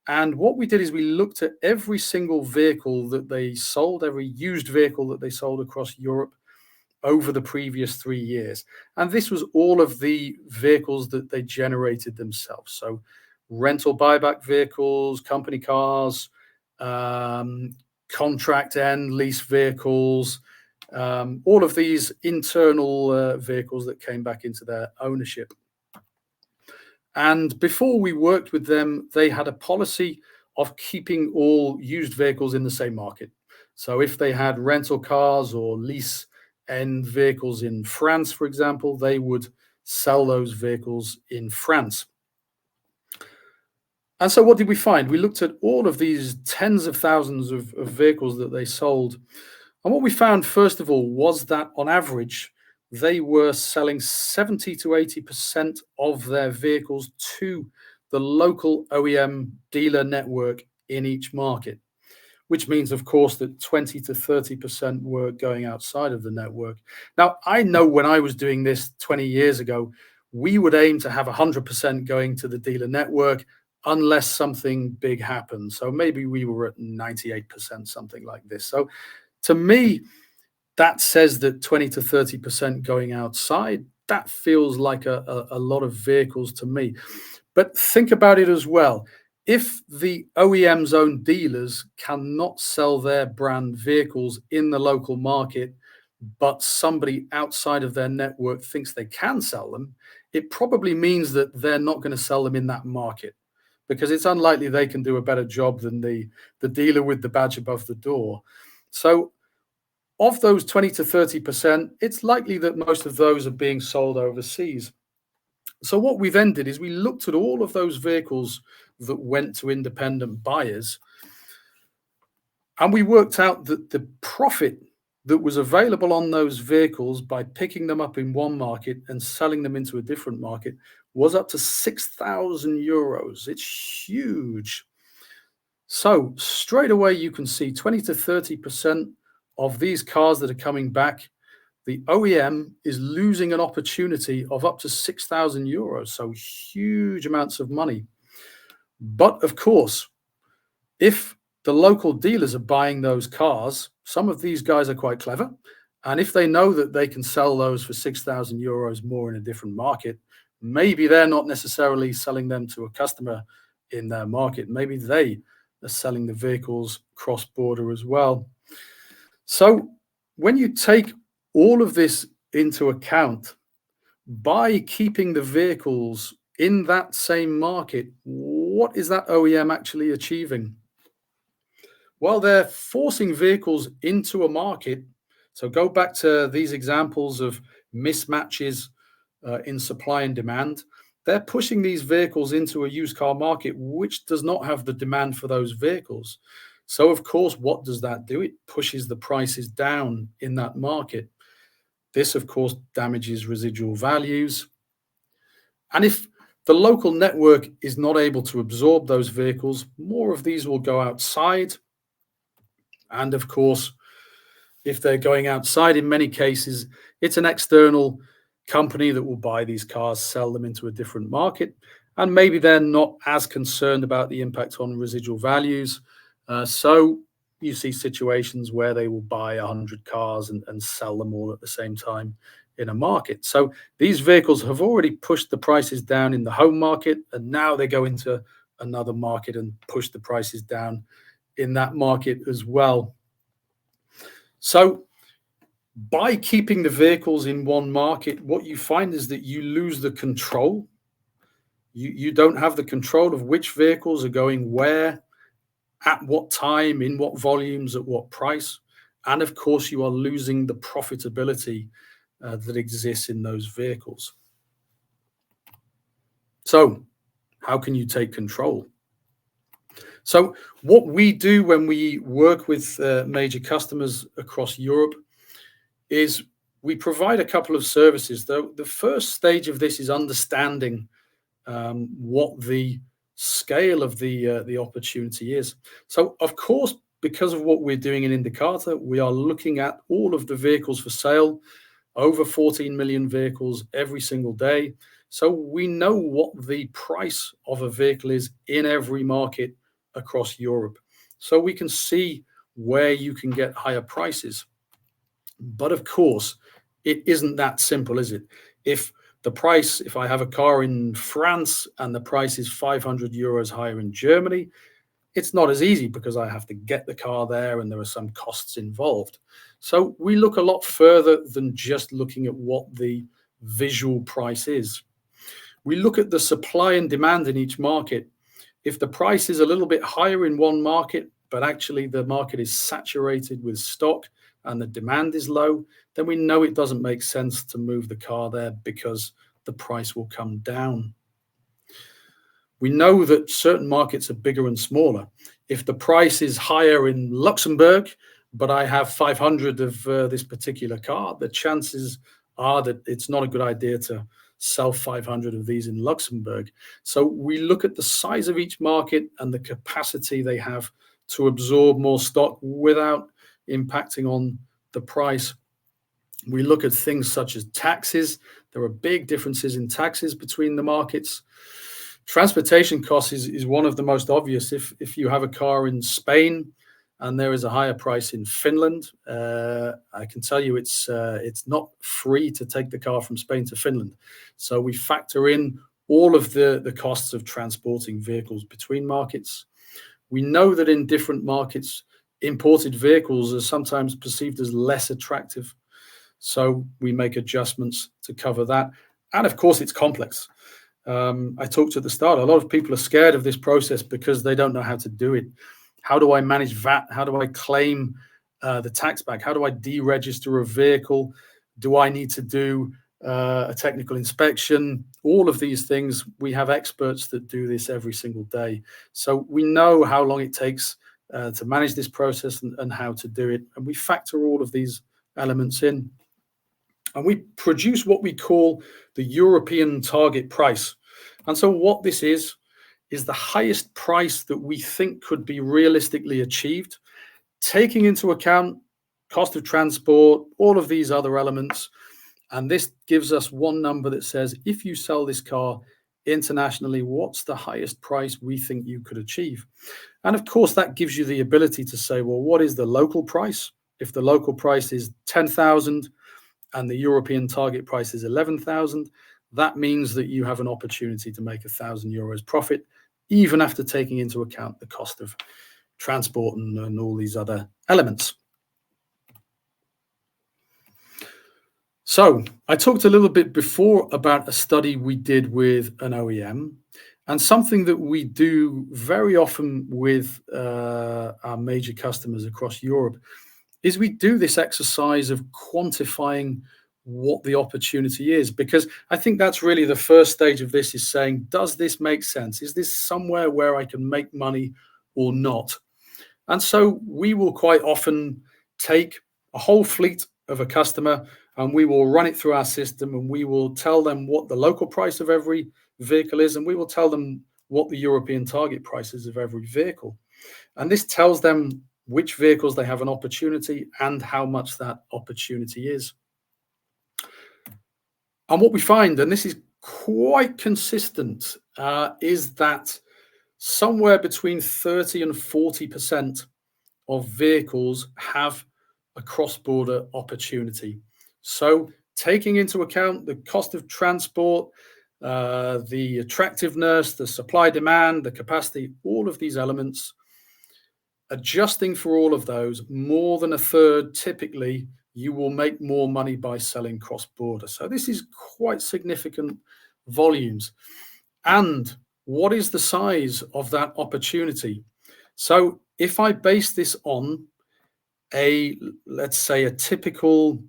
And what we did is we looked at every single vehicle that they sold, every used vehicle that they sold across Europe over the previous 3 years. And this was all of the vehicles that they generated themselves. So rental buyback vehicles, company cars, contract and lease vehicles, all of these internal vehicles that came back into their ownership. And before we worked with them, they had a policy of keeping all used vehicles in the same market. So if they had rental cars or lease end vehicles in France, for example, they would sell those vehicles in France. And so what did we find? We looked at all of these tens of thousands of vehicles that they sold. And what we found, first of all, was that on average, they were selling 70 to 80% of their vehicles to the local OEM dealer network in each market, which means, of course, that 20 to 30% were going outside of the network. Now, I know when I was doing this 20 years ago, we would aim to have 100% going to the dealer network unless something big happened. So maybe we were at 98%, something like this. So to me, that says that 20 to 30% going outside, that feels like a lot of vehicles to me. But think about it as well. If the OEM's own dealers cannot sell their brand vehicles in the local market, but somebody outside of their network thinks they can sell them, it probably means that they're not going to sell them in that market, because it's unlikely they can do a better job than the dealer with the badge above the door. So of those 20 to 30%, it's likely that most of those are being sold overseas. So what we then did is we looked at all of those vehicles that went to independent buyers, and we worked out that the profit that was available on those vehicles by picking them up in one market and selling them into a different market was up to 6,000 euros. It's huge. So straight away, you can see 20 to 30% of these cars that are coming back, the OEM is losing an opportunity of up to 6,000 euros. So huge amounts of money. But of course, if the local dealers are buying those cars, some of these guys are quite clever. And if they know that they can sell those for 6,000 euros more in a different market, maybe they're not necessarily selling them to a customer in their market. Maybe they are selling the vehicles cross-border as well. So when you take all of this into account, by keeping the vehicles in that same market, what is that OEM actually achieving? Well, they're forcing vehicles into a market. So go back to these examples of mismatches in supply and demand. They're pushing these vehicles into a used car market, which does not have the demand for those vehicles. So, of course, what does that do? It pushes the prices down in that market. This, of course, damages residual values. And if the local network is not able to absorb those vehicles, more of these will go outside. And of course, if they're going outside, in many cases, it's an external company that will buy these cars, sell them into a different market. And maybe they're not as concerned about the impact on residual values. So you see situations where they will buy 100 cars and sell them all at the same time in a market. So these vehicles have already pushed the prices down in the home market, and now they go into another market and push the prices down in that market as well. So by keeping the vehicles in one market, what you find is that you lose the control. You don't have the control of which vehicles are going where, at what time, in what volumes, at what price. And of course, you are losing the profitability that exists in those vehicles. So how can you take control? So what we do when we work with major customers across Europe is we provide a couple of services. The first stage of this is understanding what the scale of the opportunity is. So, of course, because of what we're doing in Indicator, we are looking at all of the vehicles for sale, over 14 million vehicles every single day. So we know what the price of a vehicle is in every market across Europe. So we can see where you can get higher prices. But of course, it isn't that simple, is it? If I have a car in France and the price is 500 euros higher in Germany, it's not as easy because I have to get the car there and there are some costs involved. So we look a lot further than just looking at what the visual price is. We look at the supply and demand in each market. If the price is a little bit higher in one market, but actually the market is saturated with stock and the demand is low, then we know it doesn't make sense to move the car there because the price will come down. We know that certain markets are bigger and smaller. If the price is higher in Luxembourg, but I have 500 of this particular car, the chances are that it's not a good idea to sell 500 of these in Luxembourg. So we look at the size of each market and the capacity they have to absorb more stock without impacting on the price. We look at things such as taxes. There are big differences in taxes between the markets. Transportation costs is one of the most obvious. If you have a car in Spain and there is a higher price in Finland, I can tell you it's not free to take the car from Spain to Finland. So we factor in all of the costs of transporting vehicles between markets. We know that in different markets, imported vehicles are sometimes perceived as less attractive. So we make adjustments to cover that. And of course, it's complex. I talked at the start, a lot of people are scared of this process because they don't know how to do it. How do I manage VAT? How do I claim the tax back? How do I deregister a vehicle? Do I need to do a technical inspection? All of these things, we have experts that do this every single day. So we know how long it takes to manage this process and how to do it. And we factor all of these elements in. And we produce what we call the European target price. And so what this is the highest price that we think could be realistically achieved, taking into account cost of transport, all of these other elements. And this gives us one number that says, if you sell this car internationally, what's the highest price we think you could achieve? And of course, that gives you the ability to say, well, what is the local price? If the local price is 10,000, and the European target price is 11,000, that means that you have an opportunity to make €1,000 profit, even after taking into account the cost of transport and all these other elements. So I talked a little bit before about a study we did with an OEM, and something that we do very often with our major customers across Europe is we do this exercise of quantifying what the opportunity is, because I think that's really the first stage of this, is saying, does this make sense? Is this somewhere where I can make money or not? And so we will quite often take a whole fleet of a customer and we will run it through our system, and we will tell them what the local price of every vehicle is, and we will tell them what the European target price is of every vehicle. And this tells them which vehicles they have an opportunity and how much that opportunity is. And what we find, and this is quite consistent, is that somewhere between 30 and 40% of vehicles have a cross-border opportunity. So taking into account the cost of transport, the attractiveness, the supply demand, the capacity, all of these elements, adjusting for all of those, more than a third, typically, you will make more money by selling cross-border. So this is quite significant volumes. And what is the size of that opportunity? So if I base this on let's say a typical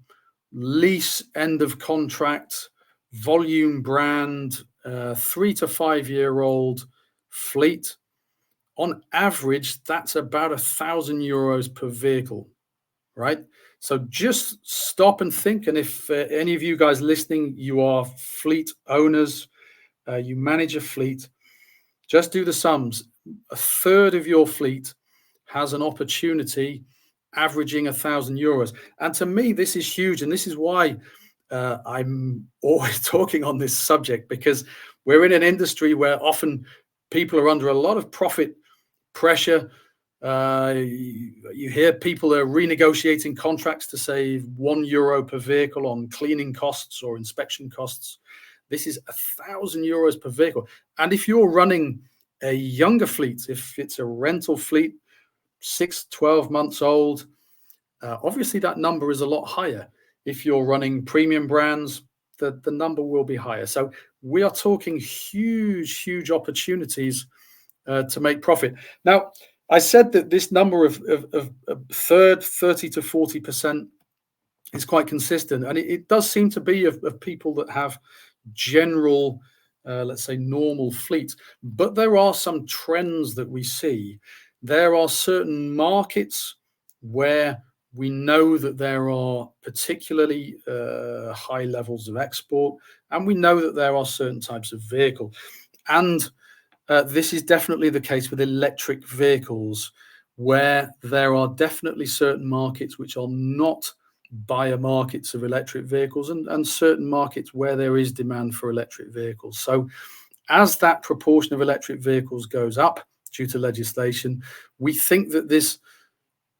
lease end of contract, volume brand, 3 to 5 year old fleet, on average, that's about €1,000 per vehicle, right? So just stop and think. And if any of you guys listening, you are fleet owners, you manage a fleet, just do the sums. A third of your fleet has an opportunity averaging €1,000. And to me, this is huge. And this is why I'm always talking on this subject, because we're in an industry where often people are under a lot of profit pressure. You hear people are renegotiating contracts to save €1 per vehicle on cleaning costs or inspection costs. This is €1,000 per vehicle. And if you're running a younger fleet, if it's a rental fleet, 6-12 months old, obviously that number is a lot higher. If you're running premium brands, the number will be higher. So we are talking huge opportunities to make profit. Now, I said that this number of 30 to 40% is quite consistent, and it does seem to be of people that have general, let's say, normal fleets. But there are some trends that we see. There are certain markets where we know that there are particularly high levels of export, and we know that there are certain types of vehicle. And this is definitely the case with electric vehicles, where there are definitely certain markets which are not buyer markets of electric vehicles, and certain markets where there is demand for electric vehicles. So as that proportion of electric vehicles goes up due to legislation, we think that this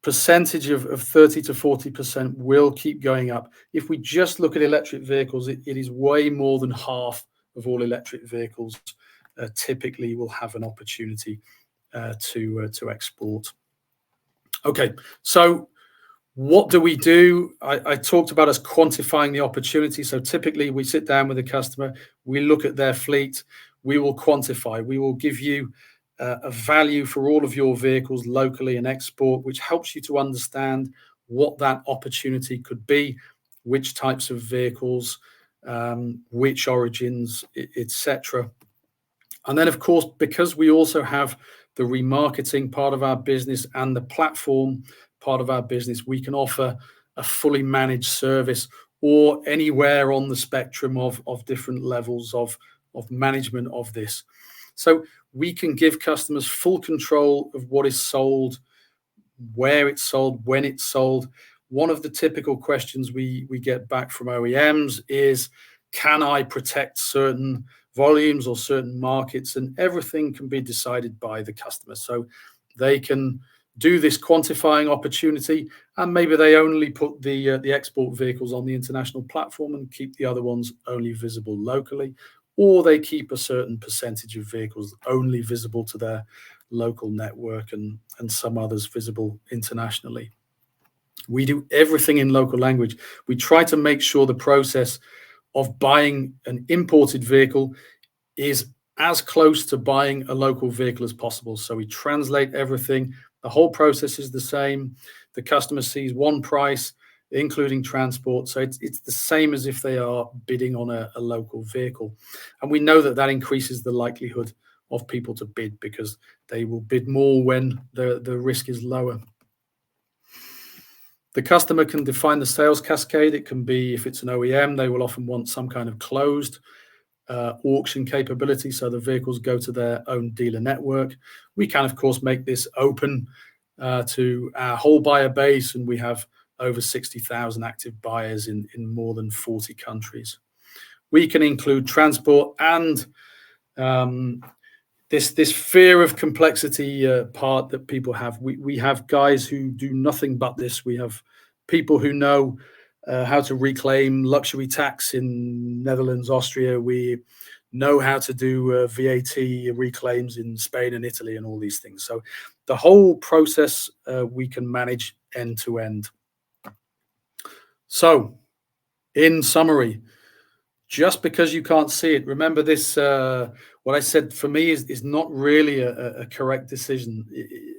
percentage of 30 to 40% will keep going up. If we just look at electric vehicles, it is way more than half of all electric vehicles typically will have an opportunity to export. Okay, so what do we do? I talked about us quantifying the opportunity. So typically we sit down with a customer, we look at their fleet, we will quantify, we will give you a value for all of your vehicles locally and export, which helps you to understand what that opportunity could be, which types of vehicles, which origins, etc. And then, of course, because we also have the remarketing part of our business and the platform part of our business, we can offer a fully managed service, or anywhere on the spectrum of different levels of management of this. So we can give customers full control of what is sold, where it's sold, when it's sold. One of the typical questions we get back from OEMs is, can I protect certain volumes or certain markets? And everything can be decided by the customer. So they can do this quantifying opportunity, and maybe they only put the export vehicles on the international platform and keep the other ones only visible locally, or they keep a certain percentage of vehicles only visible to their local network and some others visible internationally. We do everything in local language. We try to make sure the process of buying an imported vehicle is as close to buying a local vehicle as possible. So we translate everything. The whole process is the same. The customer sees one price, including transport. So it's the same as if they are bidding on a local vehicle. And we know that increases the likelihood of people to bid, because they will bid more when the risk is lower. The customer can define the sales cascade. It can be, if it's an OEM, they will often want some kind of closed auction capability, so the vehicles go to their own dealer network. We can, of course, make this open to our whole buyer base, and we have over 60,000 active buyers in more than 40 countries. We can include transport and this fear of complexity part that people have. We have guys who do nothing but this. We have people who know how to reclaim luxury tax in Netherlands, Austria. We know how to do VAT reclaims in Spain and Italy and all these things. So the whole process we can manage end to end. So in summary, just because you can't see it, remember this, what I said for me is not really a correct decision.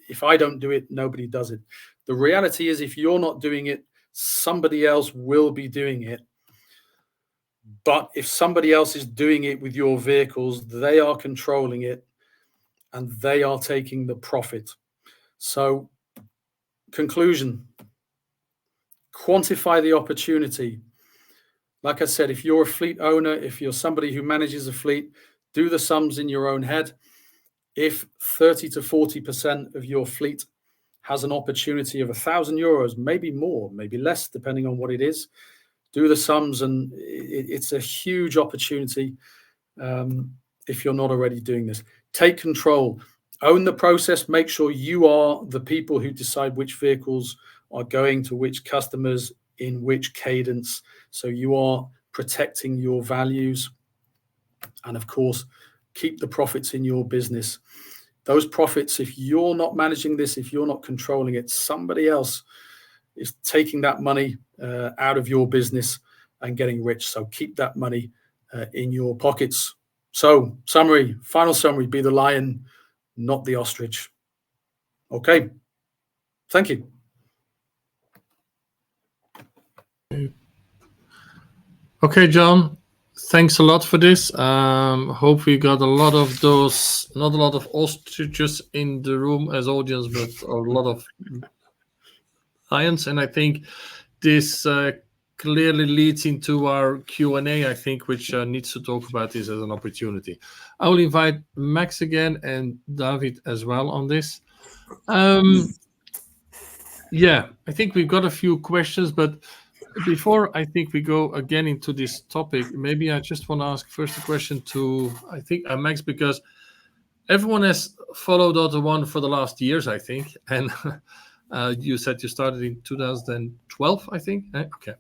If I don't do it, nobody does it. The reality is, if you're not doing it, somebody else will be doing it. But if somebody else is doing it with your vehicles, they are controlling it and they are taking the profit. So, conclusion, quantify the opportunity. Like I said, if you're a fleet owner, if you're somebody who manages a fleet, do the sums in your own head. If 30 to 40% of your fleet has an opportunity of €1,000, maybe more, maybe less, depending on what it is, do the sums, and it's a huge opportunity. If you're not already doing this, take control, own the process, make sure you are the people who decide which vehicles are going to which customers in which cadence. So you are protecting your values, and of course, keep the profits in your business. Those profits, if you're not managing this, if you're not controlling it, somebody else is taking that money out of your business and getting rich. So keep that money in your pockets. So final summary, be the lion, not the ostrich. Okay. Thank you. Okay, John, thanks a lot for this. Hope we got a lot of those, not a lot of ostriches in the room as audience, but a lot of lions. And I think this clearly leads into our Q&A, I think, which needs to talk about this as an opportunity. I will invite Max again and David as well on this. Yeah, I think we've got a few questions, but before I think we go again into this topic, maybe I just want to ask first a question to, I think, Max, because everyone has followed AUTO1 for the last years, I think. And you said you started in 2012, I think. Okay.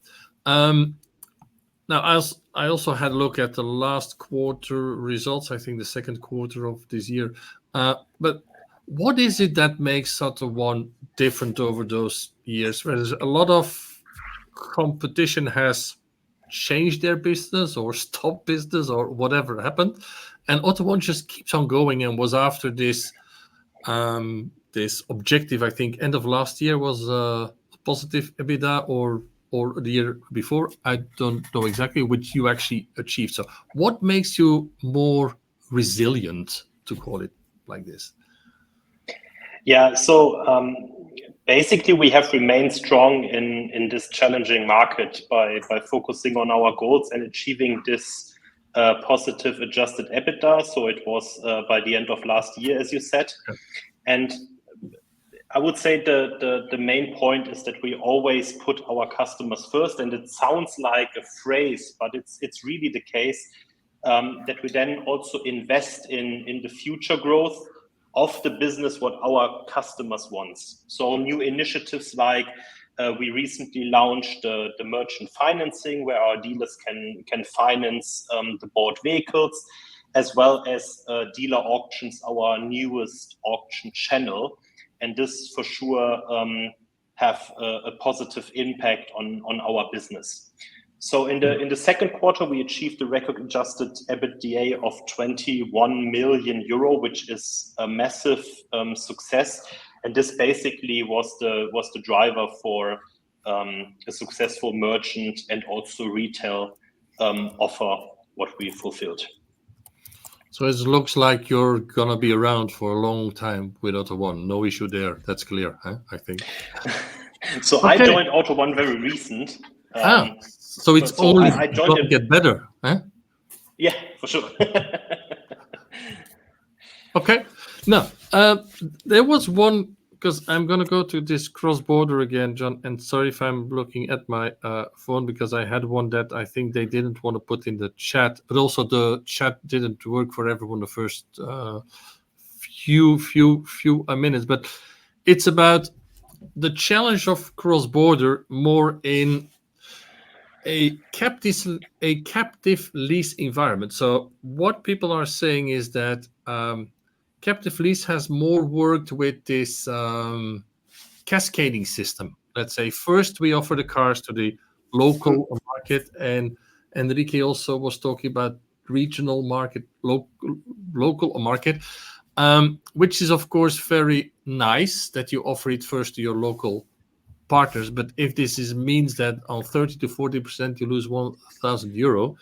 Now, I also had a look at the last quarter results, I think the second quarter of this year. But what is it that makes AUTO1 different over those years? Whereas a lot of competition has changed their business or stopped business or whatever happened, and AUTO1 just keeps on going and was after this this objective. I think end of last year was positive EBITDA, or the year before. I don't know exactly, which you actually achieved. So what makes you more resilient, to call it like this? Yeah, so basically we have remained strong in this challenging market by focusing on our goals and achieving this positive adjusted EBITDA. So it was by the end of last year, as you said. Okay. And I would say the main point is that we always put our customers first, and it sounds like a phrase, but it's really the case, that we then also invest in the future growth of the business, what our customers want. So new initiatives like we recently launched the merchant financing, where our dealers can finance the bought vehicles, as well as dealer auctions, our newest auction channel. And this for sure have a positive impact on our business. So in the second quarter, we achieved a record adjusted EBITDA of 21 million euro, which is a massive success. And this basically was the driver for a successful merchant and also retail offer what we fulfilled. So it looks like you're gonna be around for a long time with AUTO1. No issue there. That's clear, huh? I think. So okay. I joined AUTO1 very recent. So it's only gonna get better, huh? Yeah, for sure. Okay. Now, there was one, because I'm going to go to this cross-border again, John, and sorry if I'm looking at my phone, because I had one that I think they didn't want to put in the chat, but also the chat didn't work for everyone the first few minutes. But it's about the challenge of cross-border more in a captive lease environment. So what people are saying is that captive lease has more worked with this cascading system. Let's say first we offer the cars to the local market, and Enrique also was talking about regional market, local market, which is of course very nice that you offer it first to your local partners. But if this means that on 30 to 40% you lose €1,000,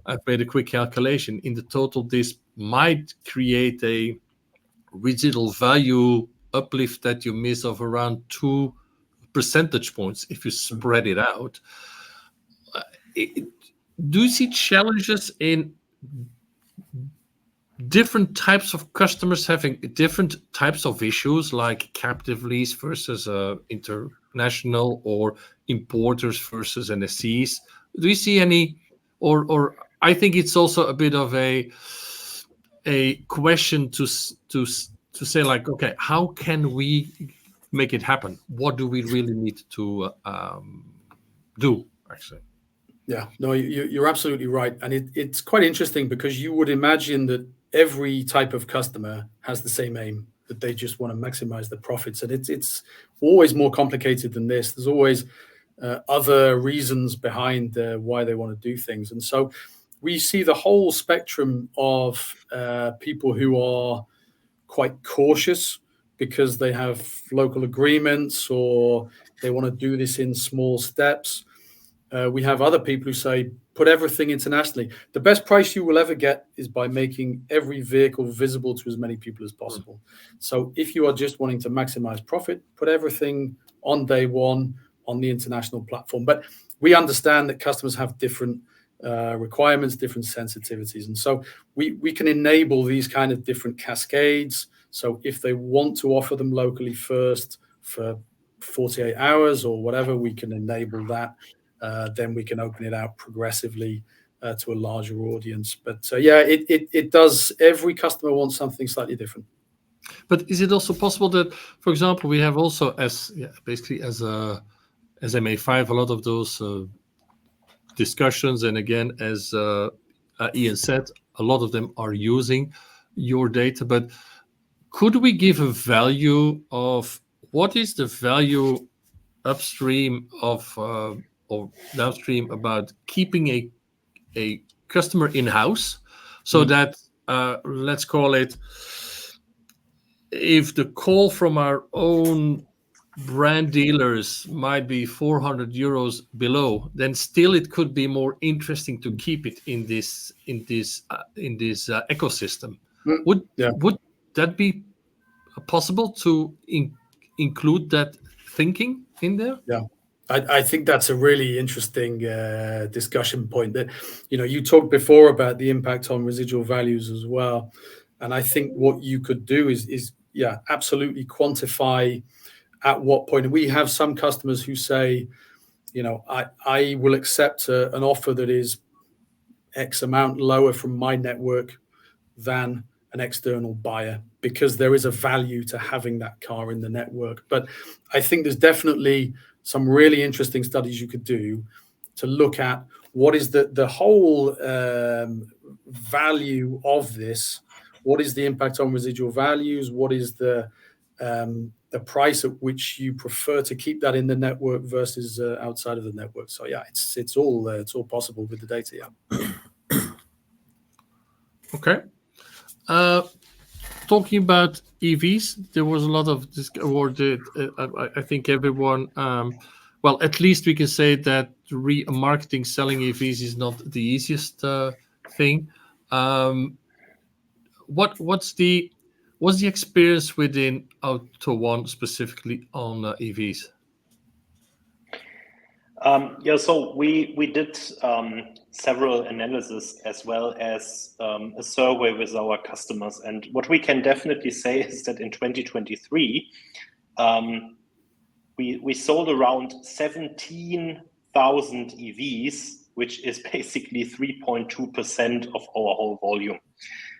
I've made a quick calculation. In the total, this might create a residual value uplift that you miss of around percentage points if you spread it out. Do you see challenges in different types of customers having different types of issues, like captive lease versus international, or importers versus NSCs? Do you see any, or I think it's also a bit of a question to say, like, okay, how can we make it happen? What do we really need to do, actually? Yeah, no, you're absolutely right. And it's quite interesting, because you would imagine that every type of customer has the same aim, that they just want to maximize the profits. And it's always more complicated than this. There's always other reasons behind why they want to do things. And so we see the whole spectrum of people who are quite cautious because they have local agreements, or they want to do this in small steps. We have other people who say, put everything internationally. The best price you will ever get is by making every vehicle visible to as many people as possible. So if you are just wanting to maximize profit, put everything on day one on the international platform. But we understand that customers have different requirements, different sensitivities. And so we can enable these kind of different cascades. So if they want to offer them locally first for 48 hours or whatever, we can enable that. Then we can open it out progressively to a larger audience. But yeah, it does. Every customer wants something slightly different. But is it also possible that, for example, we have also basically as MA5 a lot of those discussions, and again, as Ian said, a lot of them are using your data. But could we give a value of what is the value upstream of or downstream about keeping a customer in-house, so that let's call it, if the call from our own brand dealers might be 400 euros below, then still it could be more interesting to keep it in this ecosystem. Would that be possible to include that thinking in there? Yeah, I think that's a really interesting discussion point. That, you talked before about the impact on residual values as well, and I think what you could do is absolutely quantify at what point. And we have some customers who say, I will accept an offer that is X amount lower from my network than an external buyer, because there is a value to having that car in the network. But I think there's definitely some really interesting studies you could do to look at what is the whole value of this. What is the impact on residual values? What is the price at which you prefer to keep that in the network versus outside of the network? So yeah, it's all possible with the data. Yeah. Okay. Talking about EVs, there was a lot of this awarded. I think everyone, well, at least we can say that remarketing selling EVs is not the easiest thing. What's the experience within AutoOne specifically on EVs? So we did several analysis as well as a survey with our customers, and what we can definitely say is that in 2023 we sold around 17,000 EVs, which is basically 3.2% of our whole volume.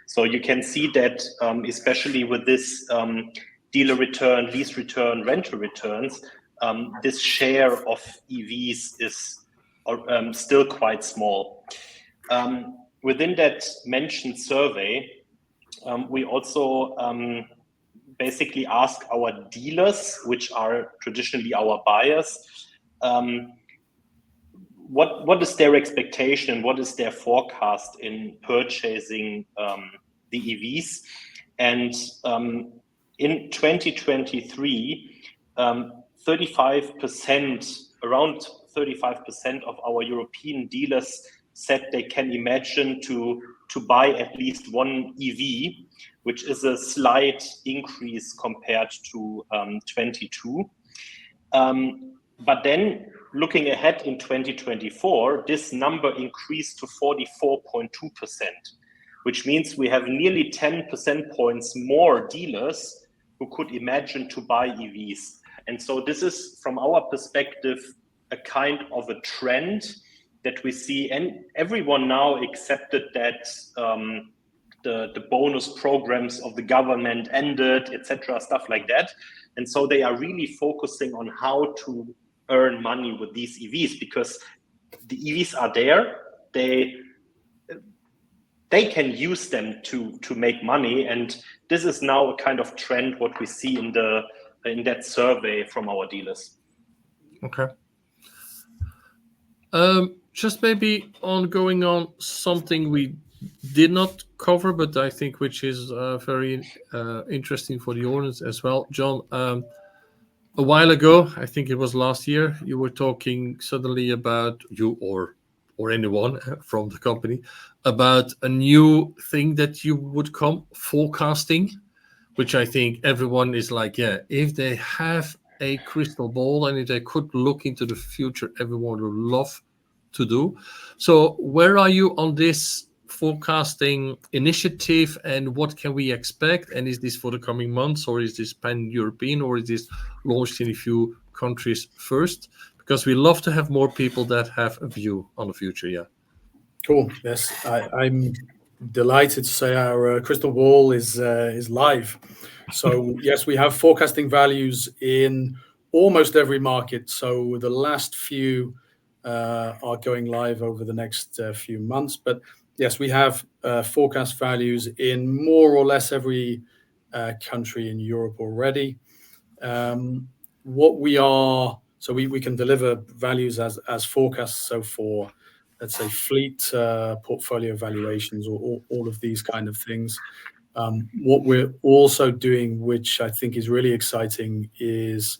So you can see that especially with this dealer return, lease return, rental returns, this share of EVs is still quite small. Within that mentioned survey, we also basically ask our dealers, which are traditionally our buyers, what is their expectation, what is their forecast in purchasing the EVs. And in 2023, around 35% of our European dealers said they can imagine to buy at least one EV, which is a slight increase compared to 22. But then looking ahead in 2024, this number increased to 44.2%, which means we have nearly 10% points more dealers who could imagine to buy EVs. And so this is, from our perspective, a kind of a trend that we see, and everyone now accepted that the bonus programs of the government ended, etc., stuff like that. And so they are really focusing on how to earn money with these EVs, because the EVs are there. They can use them to make money, and this is now a kind of trend what we see in that survey from our dealers. Okay. Just maybe going on something we did not cover, but I think which is very interesting for the audience as well, John. A while ago, I think it was last year, you were talking suddenly about you or anyone from the company about a new thing that you would come, forecasting, which I think everyone is like, yeah, if they have a crystal ball and if they could look into the future, everyone would love to do. So where are you on this forecasting initiative, and what can we expect? And is this for the coming months, or is this pan-European, or is this launched in a few countries first? Because we love to have more people that have a view on the future. Yeah. Cool. Yes, I'm delighted to say our crystal ball is live. So yes, we have forecasting values in almost every market. So the last few are going live over the next few months. But yes, we have forecast values in more or less every country in Europe already. What we are, so we can deliver values as forecasts. So for, let's say, fleet portfolio valuations, or all of these kind of things. What we're also doing, which I think is really exciting, is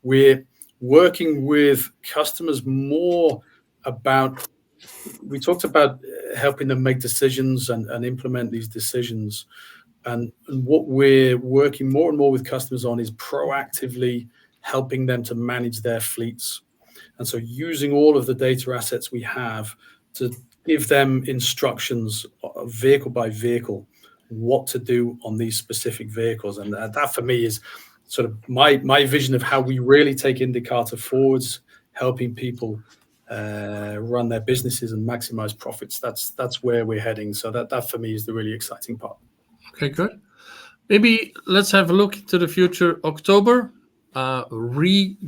we're working with customers more about, we talked about helping them make decisions and implement these decisions. And what we're working more and more with customers on is proactively helping them to manage their fleets. And so using all of the data assets we have to give them instructions, vehicle by vehicle, what to do on these specific vehicles. And that for me is sort of my vision of how we really take Indicator forwards, helping people run their businesses and maximize profits. That's where we're heading. So that for me is the really exciting part. Okay, good. Maybe let's have a look into the future. October, Remarketing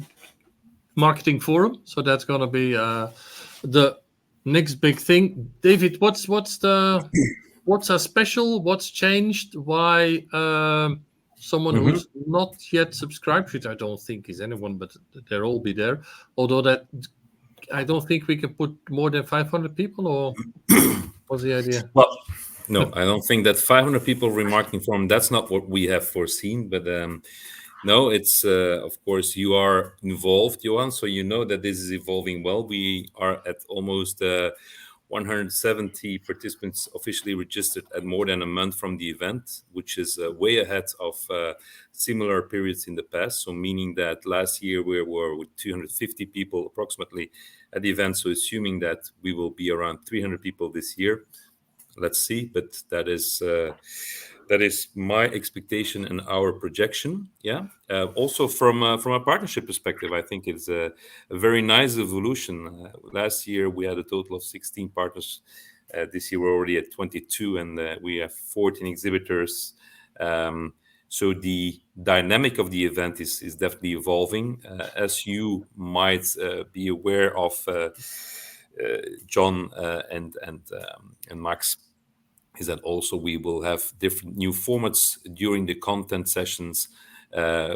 Forum. So that's going to be the next big thing. David, what's a special? What's changed? Why someone who's not yet subscribed, which I don't think is anyone, but they'll all be there. Although that I don't think we can put more than 500 people, or what's the idea? Well, no, I don't think that 500 people remarketing forum, that's not what we have foreseen. But no, it's of course you are involved, Johan, so you know that this is evolving well. We are at almost 170 participants officially registered at more than a month from the event, which is way ahead of similar periods in the past. So meaning that last year we were with 250 people approximately at the event. So assuming that we will be around 300 people this year. Let's see, but that is my expectation and our projection. Yeah. Also from a partnership perspective, I think it's a very nice evolution. Last year we had a total of 16 partners. This year we're already at 22, and we have 14 exhibitors. So the dynamic of the event is definitely evolving. As you might be aware of, John and Max, is that also we will have different new formats during the content sessions,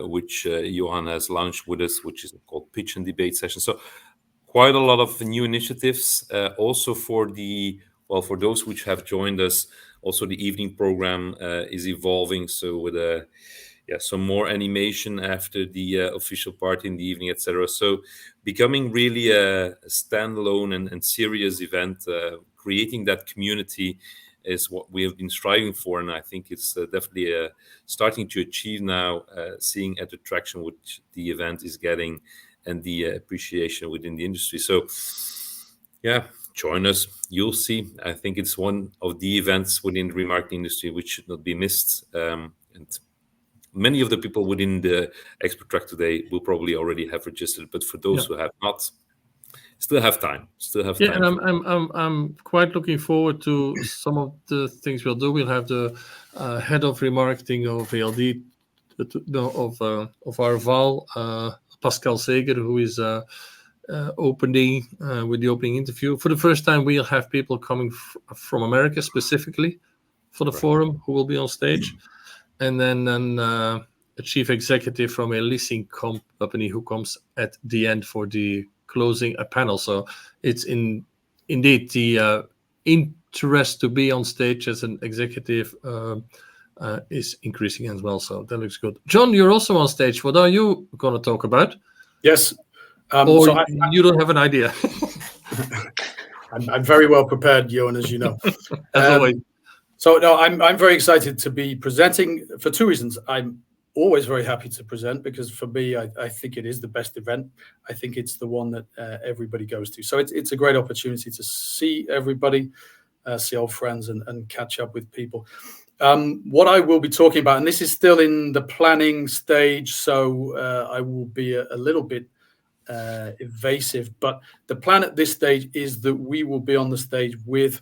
which Johan has launched with us, which is called pitch and debate sessions. So quite a lot of new initiatives. Also for those which have joined us, also the evening program is evolving. So with some more animation after the official part in the evening, etc. So becoming really a standalone and serious event, creating that community is what we have been striving for, and I think it's definitely starting to achieve now, seeing at the traction which the event is getting and the appreciation within the industry. So, yeah, join us. You'll see. I think it's one of the events within the remarketing industry which should not be missed. And many of the people within the expert track today will probably already have registered, but for those who have not, still have time. Yeah, and I'm quite looking forward to some of the things we'll do. We'll have the head of remarketing of ALD, of our Val, Pascal Seger, who is opening with the opening interview. For the first time, we'll have people coming from America specifically for the forum who will be on stage, and then a chief executive from a leasing company who comes at the end for the closing a panel. So it's indeed the interest to be on stage as an executive is increasing as well. So that looks good. John, you're also on stage. What are you going to talk about? Yes. Or you don't have an idea? I'm very well prepared, Johan, as you know. As always. So no, I'm very excited to be presenting for two reasons. I'm always very happy to present because for me, I think it is the best event. I think it's the one that everybody goes to. So it's a great opportunity to see everybody, see old friends and catch up with people. What I will be talking about, and this is still in the planning stage, so I will be a little bit evasive, but the plan at this stage is that we will be on the stage with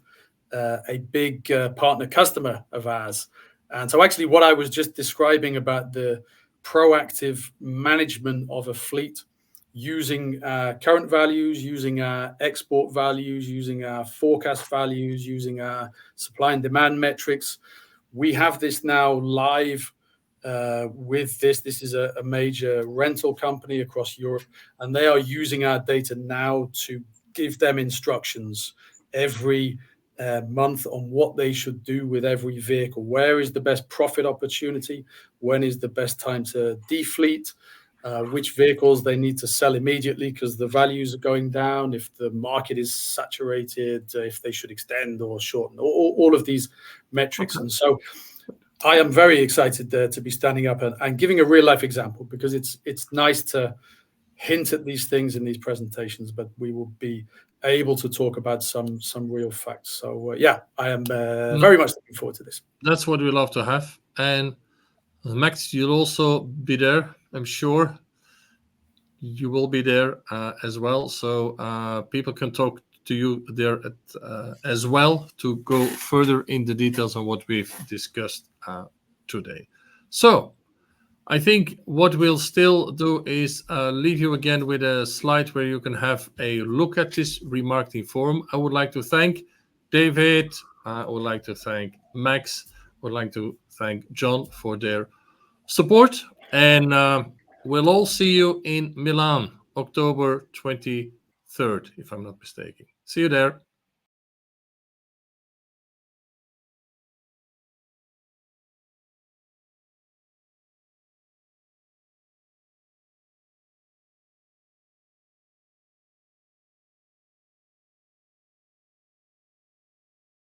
a big partner customer of ours. And so actually what I was just describing about the proactive management of a fleet using current values, using our export values, using our forecast values, using our supply and demand metrics. We have this now live with this. This is a major rental company across Europe, and they are using our data now to give them instructions every month on what they should do with every vehicle. Where is the best profit opportunity? When is the best time to defleet? Which vehicles they need to sell immediately because the values are going down, if the market is saturated, if they should extend or shorten, all of these metrics. And so I am very excited to be standing up and giving a real life example, because it's nice to hint at these things in these presentations, but we will be able to talk about some real facts. So yeah, I am very much looking forward to this. That's what we love to have. And Max, you'll also be there, I'm sure. You will be there as well, so people can talk to you there as well to go further in the details on what we've discussed today. So I think what we'll still do is leave you again with a slide where you can have a look at this remarketing forum. I would like to thank David. I would like to thank Max. I would like to thank John for their support. And we'll all see you in Milan, October 23rd, if I'm not mistaken. See you there.